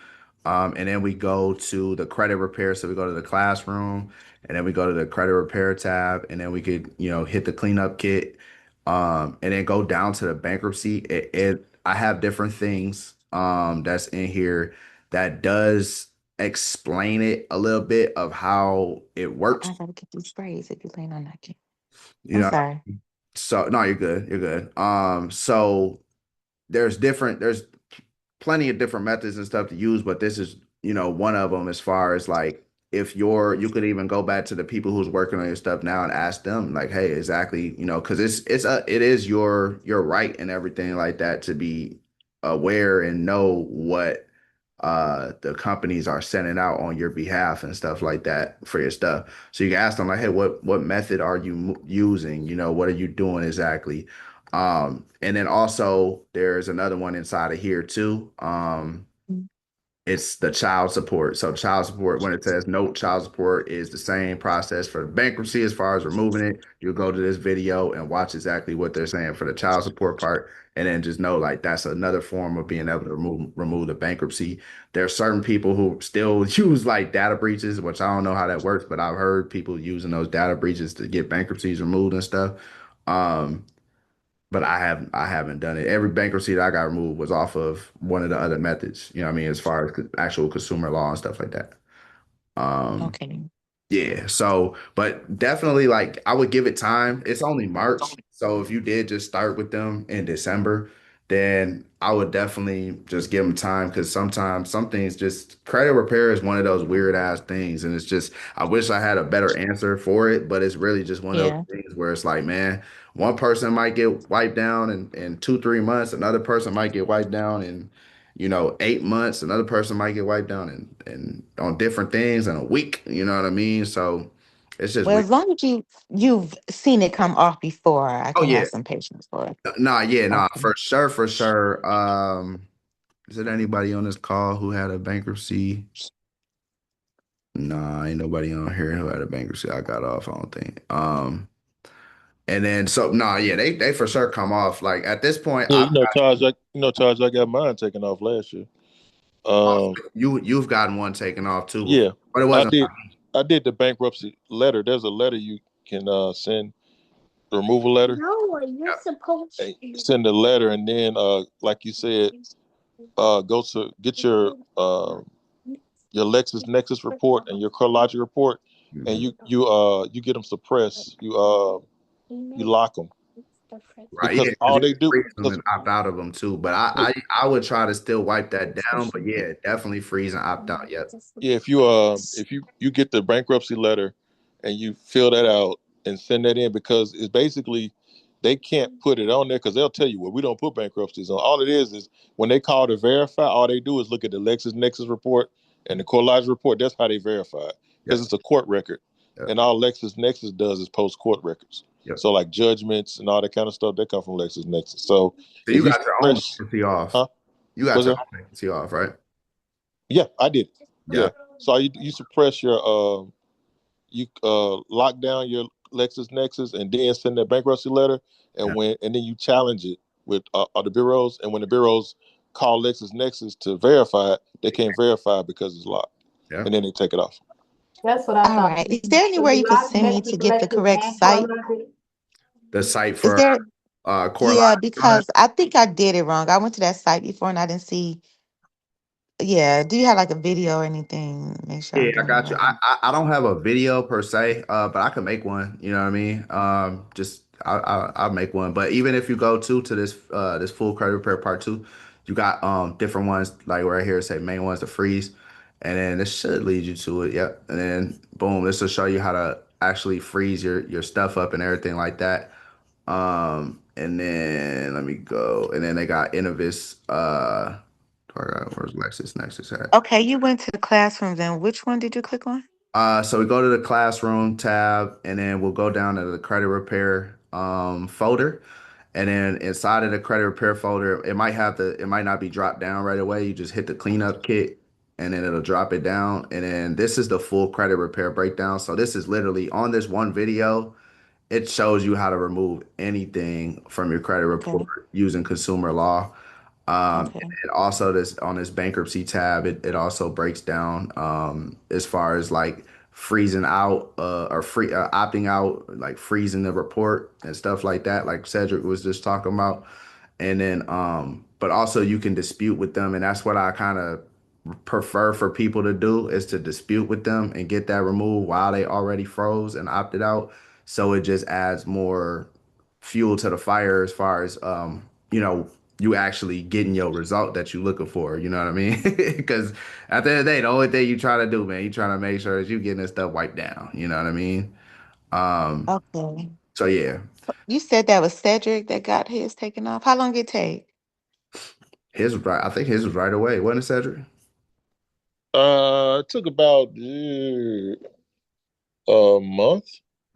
and then we go to the credit repair, so we go to the classroom, and then we go to the credit repair tab, and then we could, hit the cleanup kit, and then go down to the bankruptcy. I have different things, that's in here that does explain it a little bit of how it works. I gotta get these sprays if you're laying on that kid. You I'm know, sorry. so no, you're good. You're good. So there's plenty of different methods and stuff to use, but this is, one of them as far as like if you could even go back to the people who's working on your stuff now and ask them like, hey, exactly, because it is your right and everything like that to be aware and know what the companies are sending out on your behalf and stuff like that for your stuff. So you can ask them like, hey, what method are you using? What are you doing exactly? And then also there's another one inside of here too. It's the child support. So child support, when it says note child support is the same process for bankruptcy as far as removing it. You'll go to this video and watch exactly what they're saying for the child support part. And then just know like that's another form of being able to remove the bankruptcy. There are certain people who still use like data breaches, which I don't know how that works, but I've heard people using those data breaches to get bankruptcies removed and stuff. Um, but I haven't done it. Every bankruptcy that I got removed was off of one of the other methods. You know what I mean? As far as actual consumer law and stuff like that. Um, Okay. yeah, so but definitely like I would give it time. It's only March. So if you did just start with them in December, then I would definitely just give them time because sometimes some things just credit repair is one of those weird ass things. And it's just I wish I had a better answer for it, but it's really just one of those Yeah. things where it's like, man, one person might get wiped down in 2, 3 months, another person might get wiped down in 8 months. Another person might get wiped down and on different things in a week. You know what I mean? So it's just Well, weird. as long as you've seen it come off before, I Oh can yeah. have some patience for it. Nah, yeah, nah, Okay. for sure, for sure. Is it anybody on this call who had a bankruptcy? Nah, ain't nobody on here who had a bankruptcy. I got off, I don't think. And then so nah, yeah, they for sure come off. Like at this point, Yeah, I've Taj, I got mine taken off last year. Um, you've gotten one taken off too before, yeah, but it I wasn't. did. I did the bankruptcy letter. There's a letter you can send, the removal letter. Send a letter, and then, like you said, go to get your LexisNexis report and your CoreLogic report, and Mhm. you get them suppressed. You lock them Right, yeah, because because all you they can do. freeze them Because and opt out of them too. But I would try to still wipe that down. But yeah, definitely freeze and opt out. Yep. yeah, if you get the bankruptcy letter and you fill that out and send that in, because it's basically they can't put it on there because they'll tell you, well, we don't put bankruptcies on. All it is when they call to verify, all they do is look at the LexisNexis report and the CoreLogic report. That's how they verify it because Yep. it's a court record, Yep. and all LexisNexis does is post court records. Yep. So like judgments and all that kind of stuff, they come from LexisNexis. So So if you you got your own suppress, vacancy off. huh? You got Was your there? own vacancy off, right? Yeah, I did. Yeah. Yeah. So you suppress your you lock down your LexisNexis and then send that bankruptcy letter, Yeah. and then you challenge it with the bureaus, and when the bureaus call LexisNexis to verify it, they can't verify it because it's locked, Yeah. and then they take it off. That's what I All thought. right. Is So there anywhere you you could lock send me Nexus, to get the Lexus, correct and site? CoreLogic. The site Is for there? Core Yeah, Logic. because I think I did it wrong. I went to that site before and I didn't see. Yeah. Do you have like a video or anything? Make sure Yeah, I'm I doing it got you. right. I don't have a video per se, but I can make one. You know what I mean? Just I'll make one. But even if you go to this full credit repair part two, you got different ones like right here say main ones to freeze, and then this should lead you to it. Yep, and then boom, this will show you how to actually freeze your stuff up and everything like that. And then let me go, and then they got Innovis. Where's LexisNexis at? Okay, you went to the classrooms and which one did you click on? So we go to the classroom tab, and then we'll go down to the credit repair folder, and then inside of the credit repair folder, it might not be dropped down right away. You just hit the cleanup kit, and then it'll drop it down. And then this is the full credit repair breakdown. So this is literally on this one video. It shows you how to remove anything from your credit Okay. report using consumer law. And Okay. then also this on this bankruptcy tab, it also breaks down as far as like freezing out or free opting out, like freezing the report and stuff like that, like Cedric was just talking about. And then but also you can dispute with them, and that's what I kind of prefer for people to do is to dispute with them and get that removed while they already froze and opted out. So it just adds more fuel to the fire as far as you actually getting your result that you looking for. You know what I mean? Because at the end of the day, the only thing you try to do, man, you trying to make sure that you getting this stuff wiped down. You know what I mean? Um, Okay. so yeah, You said that was Cedric that got his taken off. How long it take? his was right. I think his was right away, wasn't it, Cedric? It took about a month.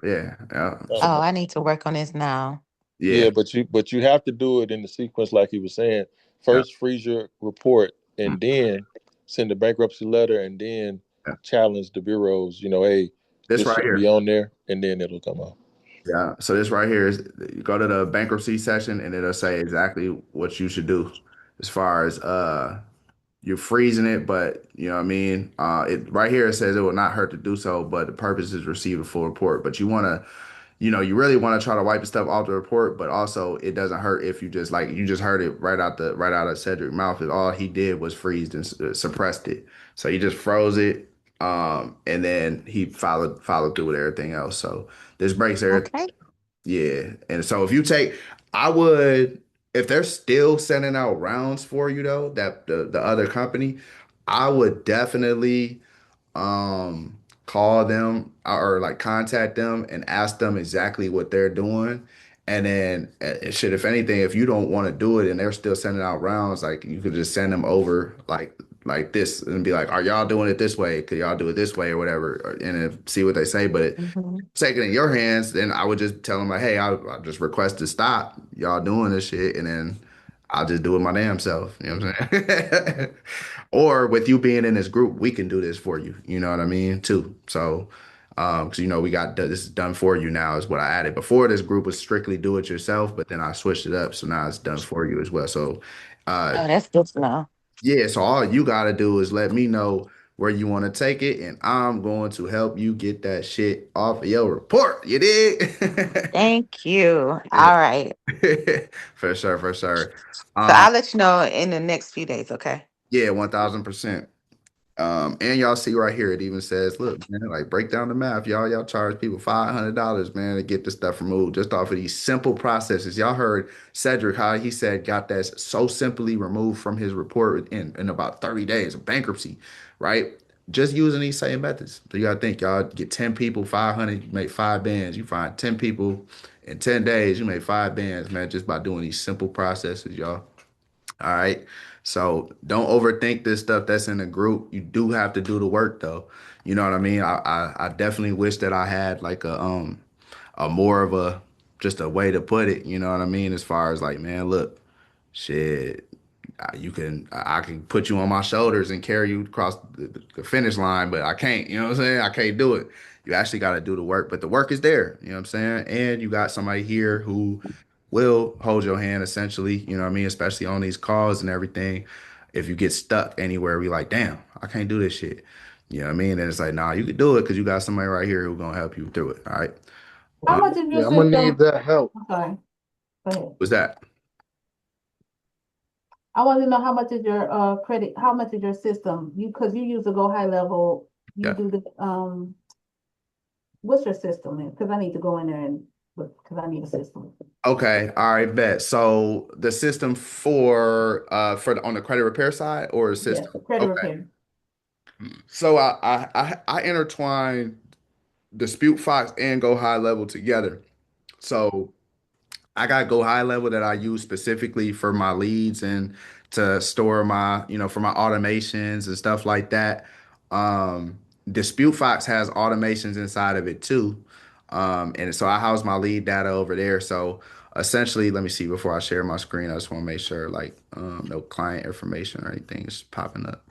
Yeah, yeah. About a Oh, month. I need to work on this now. Yeah. Yeah, but you have to do it in the sequence like he was saying. Yeah. First freeze your report and then send the bankruptcy letter and then Yeah. challenge the bureaus, hey, This this right shouldn't be here. on there, and then it'll come out. Yeah. So this right here is you go to the bankruptcy section and it'll say exactly what you should do as far as you're freezing it, but you know what I mean? It right here it says it will not hurt to do so, but the purpose is receive a full report. But you wanna, you really want to try to wipe the stuff off the report, but also it doesn't hurt if you just like you just heard it right out of Cedric's mouth. Is all he did was freeze and suppressed it. So he just froze it, and then he followed through with everything else. So this breaks everything. Okay. Yeah. And so if you take, I would, if they're still sending out rounds for you though, that the other company, I would definitely call them or like contact them and ask them exactly what they're doing. And then shit, if anything, if you don't want to do it and they're still sending out rounds, like you could just send them over like this and be like, are y'all doing it this way? Could y'all do it this way or whatever? And see what they say. But Hmm. take it in your hands, then I would just tell them like, hey, I just request to stop y'all doing this shit, and then I'll just do it my damn self. You know what I'm saying? Or with you being in this group, we can do this for you. You know what I mean? Too. So, because we got this is done for you now is what I added. Before this group was strictly do it yourself, but then I switched it up, so now it's done for you as well. So, uh, Oh, that's good to know. yeah, so all you gotta do is let me know where you want to take it, and I'm going to help you get that shit off of your report. You dig? Thank you. Yeah. All right. For sure, for sure. So Um, I'll let you know in the next few days, okay? yeah, 1000%. And y'all see right here, it even says, look, man, like break down the math. Y'all charge people $500, man, to get this stuff removed just off of these simple processes. Y'all heard Cedric, how he said got that so simply removed from his report in about 30 days of bankruptcy, right? Just using these same methods. So you gotta think, y'all get 10 people, 500, you make 5 bands. You find 10 people in 10 days, you make 5 bands, man, just by doing these simple processes, y'all. All right. So don't overthink this stuff that's in the group. You do have to do the work though. You know what I mean? I definitely wish that I had like a more of a just a way to put it, you know what I mean? As far as like, man, look, shit, I can put you on my shoulders and carry you across the finish line, but I can't, you know what I'm saying? I can't do it. You actually got to do the work, but the work is there, you know what I'm saying? And you got somebody here who will hold your hand essentially, you know what I mean? Especially on these calls and everything. If you get stuck anywhere, be like, damn, I can't do this shit. You know what I mean? And it's like, nah, you can do it because you got somebody right here who's gonna help you through it. All right. How much is your Yeah, I'm gonna need system? that help. I'm sorry, go ahead. What's that? I want to know how much is your credit, how much is your system? Cause you use the Go High Level, you Yeah. do the what's your system then? Cause I need to go in there and look, cause I need a system. Okay. All right, bet. So the system on the credit repair side or a Yeah, system? credit Okay. repair. So I intertwine Dispute Fox and Go High Level together. So I got Go High Level that I use specifically for my leads and to store my, for my automations and stuff like that. Um, Dispute Fox has automations inside of it too. And so I house my lead data over there. So essentially, let me see before I share my screen. I just want to make sure like no client information or anything is popping up.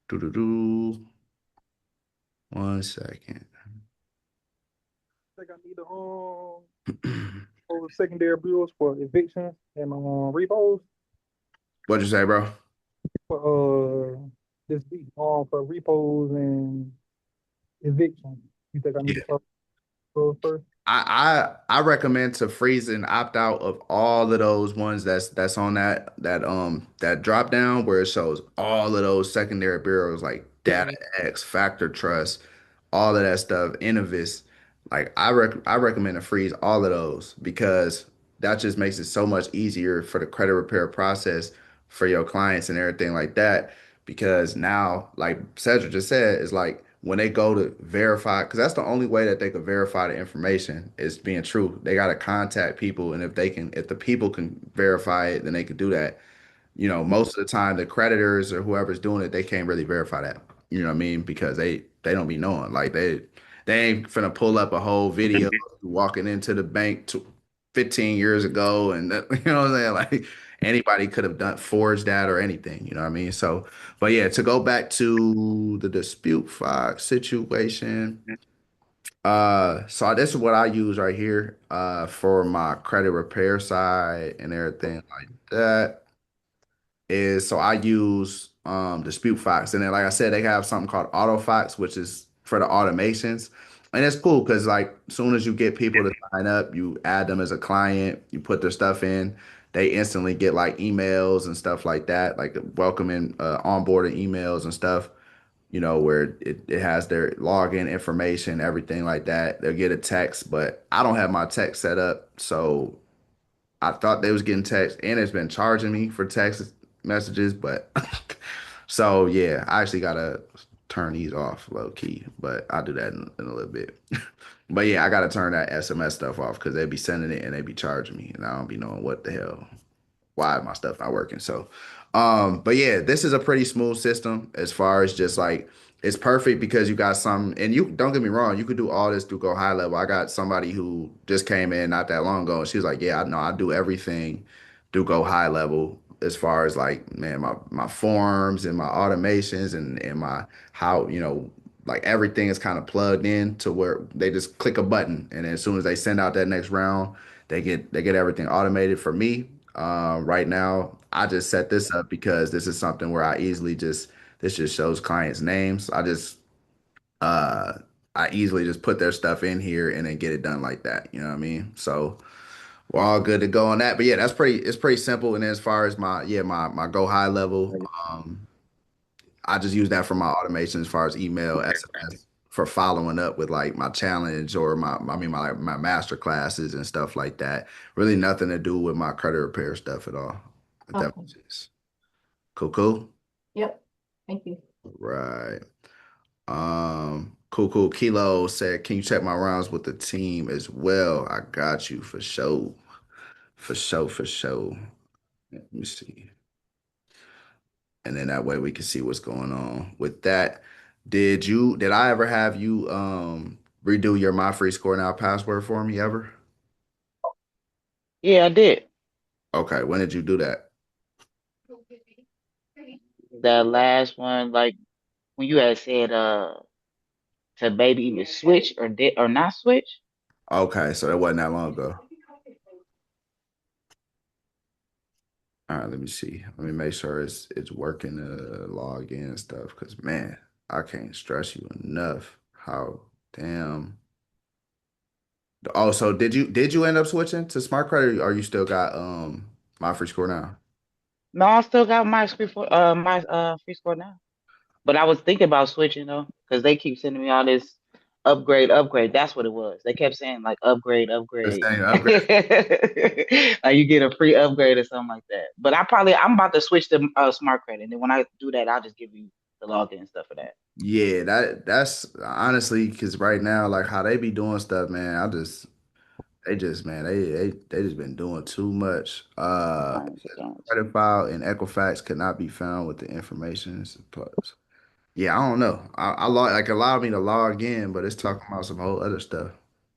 Do do do. 1 second. Think I need those secondary bureaus for evictions and repos What'd you say, bro? for this week for repos and eviction. You think I need to start those first? I recommend to freeze and opt out of all of those ones that's on that drop down where it shows all of those secondary bureaus like DataX, Factor Trust, all of that stuff, Innovis. Like I recommend to freeze all of those because that just makes it so much easier for the credit repair process for your clients and everything like that. Because now, like Cedric just said, is like when they go to verify, because that's the only way that they could verify the information is being true. They got to contact people, and if the people can verify it, then they can do that. Most of the time the creditors or whoever's doing it, they can't really verify that. You know what I mean? Because they don't be knowing. Like they ain't finna pull up a whole video of you walking into the bank 15 years ago and you know what I'm saying? Like anybody could have done forged that or anything, you know what I mean? So, but yeah, to go back to the dispute file situation, so this is what I use right here for my credit repair side and everything like that is so I use Dispute Fox, and then like I said, they have something called AutoFox, which is for the automations, and it's cool because like as soon as you get people to sign up, you add them as a client, you put their stuff in, they instantly get like emails and stuff like that, like welcoming onboarding emails and stuff. Where it has their login information, everything like that. They'll get a text, but I don't have my text set up, so I thought they was getting text, and it's been charging me for text messages, but so yeah, I actually gotta turn these off low key, but I'll do that in a little bit. But yeah, I gotta turn that SMS stuff off because they be sending it and they be charging me, and I don't be knowing what the hell why my stuff not working. So, but yeah, this is a pretty smooth system as far as just like it's perfect because you got some, and you don't get me wrong, you could do all this through Go High Level. I got somebody who just came in not that long ago, and she was like, "Yeah, I know I do everything through Go High Level as far as like, man, my forms and my automations and my how like everything is kind of plugged in to where they just click a button, and then as soon as they send out that next round, they get everything automated for me. Right now, I just set this up because this is something where this just shows clients' names. Uh I easily just put their stuff in here and then get it done like that. You know what I mean? So we're all good to go on that. But yeah, it's pretty simple. And then as far as my Go High Level, I just use that for my automation as far as email, SMS for following up with like my challenge or my master classes and stuff like that. Really nothing to do with my credit repair stuff at all. If that Okay. makes sense. Cool, cool. Yep. Thank you. Right. Cool, cool. Kilo said, "Can you check my rounds with the team as well?" I got you for sure. For sure, for sure. Let me see. And then that way we can see what's going on with that. Did I ever have you redo your My Free Score Now password for me ever? Yeah, I did. Okay, when did you do that? The last one, like when you had said to maybe either switch or did or not switch. Okay, so that wasn't that long ago. All right, let me see. Let me make sure it's working to log in and stuff. Cause man, I can't stress you enough how damn. Oh, so did you end up switching to Smart Credit or you still got My Free Score Now? No, I still got my free score now. But I was thinking about switching though, because they keep sending me all this upgrade. That's what it was. They kept saying like upgrade, The upgrade. same upgrade. Like you get a free upgrade or something like that. But I'm about to switch to smart credit. And then when I do that, I'll just give you the login and stuff for that. Yeah, that's honestly because right now, like how they be doing stuff, man. They just man, they just been doing too much. Compliance accounts. Credit file and Equifax could not be found with the information. Yeah, I don't know. I like allowed me to log in, but it's talking about some whole other stuff.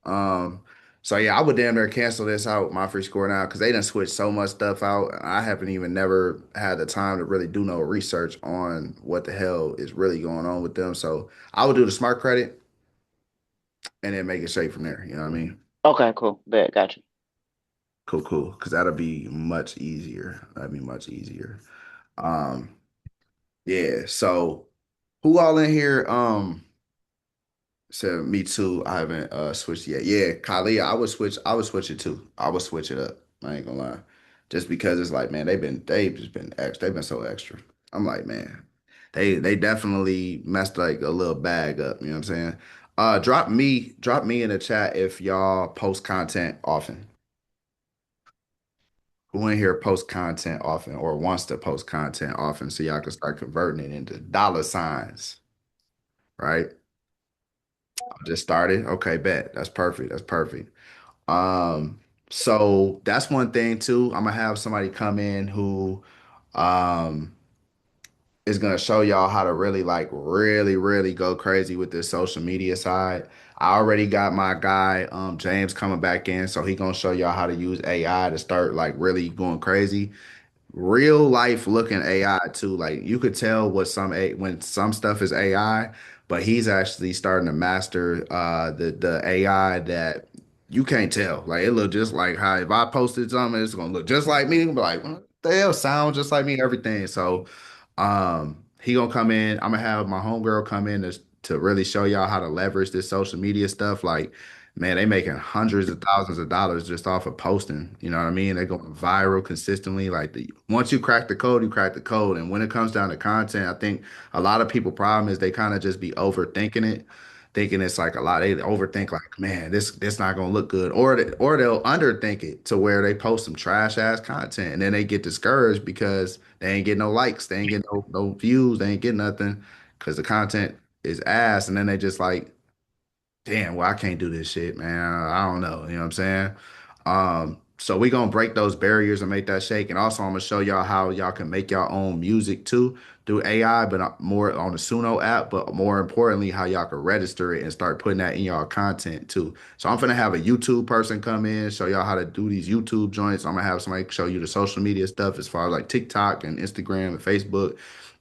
Um, so yeah, I would damn near cancel this out, My Free Score Now, because they done switched so much stuff out. And I haven't even never had the time to really do no research on what the hell is really going on with them. So I would do the smart credit and then make it straight from there. You know what I mean? Okay, cool. Bet, got you. Cool, cool. Because that'll be much easier. That'd be much easier. Um, yeah. So who all in here? So me too. I haven't switched yet. Yeah, Kylie, I would switch it too. I would switch it up. I ain't gonna lie. Just because it's like, man, they've just been extra. They've been so extra. I'm like, man, they definitely messed like a little bag up. You know what I'm saying? Drop me in the chat if y'all post content often. who in here post content often or wants to post content often so y'all can start converting it into dollar signs, right? I just started. Okay, bet. That's perfect. That's perfect. So that's one thing too. I'm gonna have somebody come in who um is gonna show y'all how to really like really go crazy with this social media side. I already got my guy James coming back in, so he gonna show y'all how to use AI to start like really going crazy real life looking AI too. Like you could tell when some stuff is AI, but he's actually starting to master the AI that you can't tell. Like it look just like how if I posted something, it's gonna look just like me. Be like, what the hell, sound just like me, everything. So he gonna come in. I'm gonna have my homegirl come in to really show y'all how to leverage this social media stuff. Like, man, they making hundreds of thousands of dollars just off of posting. You know what I mean? They going viral consistently. Like once you crack the code, you crack the code. And when it comes down to content, I think a lot of people problem is they kind of just be overthinking it, thinking it's like a lot. They overthink like, man, this not gonna look good, or they'll underthink it to where they post some trash ass content and then they get discouraged because they ain't get no likes, they ain't get no views, they ain't get nothing because the content is ass, and then they just like damn, well, I can't do this shit, man. I don't know. You know what I'm saying? So we gonna break those barriers and make that shake. And also I'm gonna show y'all how y'all can make your own music too through AI, but more on the Suno app, but more importantly, how y'all can register it and start putting that in y'all content too. So I'm gonna have a YouTube person come in, show y'all how to do these YouTube joints. I'm gonna have somebody show you the social media stuff as far as like TikTok and Instagram and Facebook.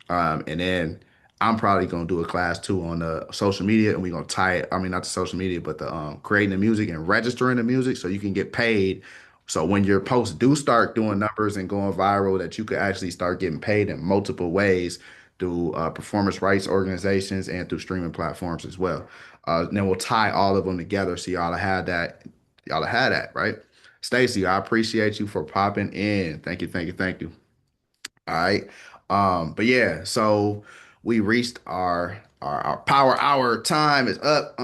And then I'm probably gonna do a class too on the social media, and we're gonna tie it. I mean, not the social media, but the creating the music and registering the music, so you can get paid. So when your posts do start doing numbers and going viral, that you could actually start getting paid in multiple ways through performance rights organizations and through streaming platforms as well. Then we'll tie all of them together, so y'all have that. Y'all have that, right? Stacy, I appreciate you for popping in. Thank you, thank you, thank you. All right. But yeah, so we reached our power hour time is up.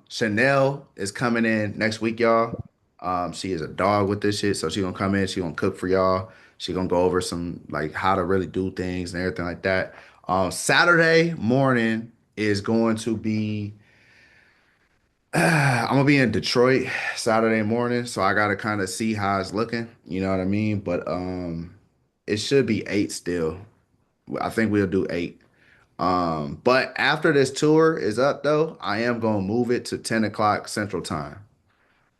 Chanel is coming in next week, y'all. She is a dog with this shit, so she gonna come in, she gonna cook for y'all. She gonna go over some like how to really do things and everything like that. Saturday morning is going to be I'm gonna be in Detroit Saturday morning, so I gotta kind of see how it's looking, you know what I mean? But it should be 8 still. I think we'll do 8. But after this tour is up though, I am gonna move it to 10 o'clock Central Time.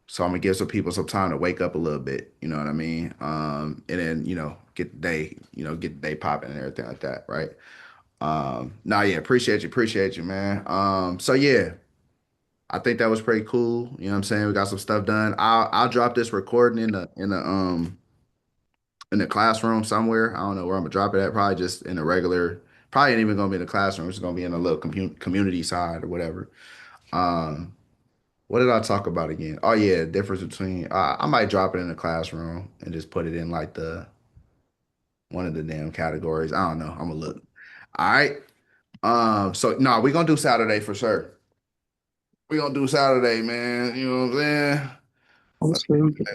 So I'm gonna give some people some time to wake up a little bit, you know what I mean? And then, get the day, get the day popping and everything like that, right? Nah, yeah, appreciate you, man. So yeah, I think that was pretty cool. You know what I'm saying? We got some stuff done. I'll drop this recording in the classroom somewhere. I don't know where I'm gonna drop it at. Probably just in a regular. Probably ain't even gonna be in the classroom. It's gonna be in a little community side or whatever. Um, what did I talk about again? Oh yeah, difference between. I might drop it in the classroom and just put it in like the one of the damn categories. I don't know. I'm gonna look. All right. So no, we gonna do Saturday for sure. We gonna do Saturday, man. You know what I'm saying? Okay.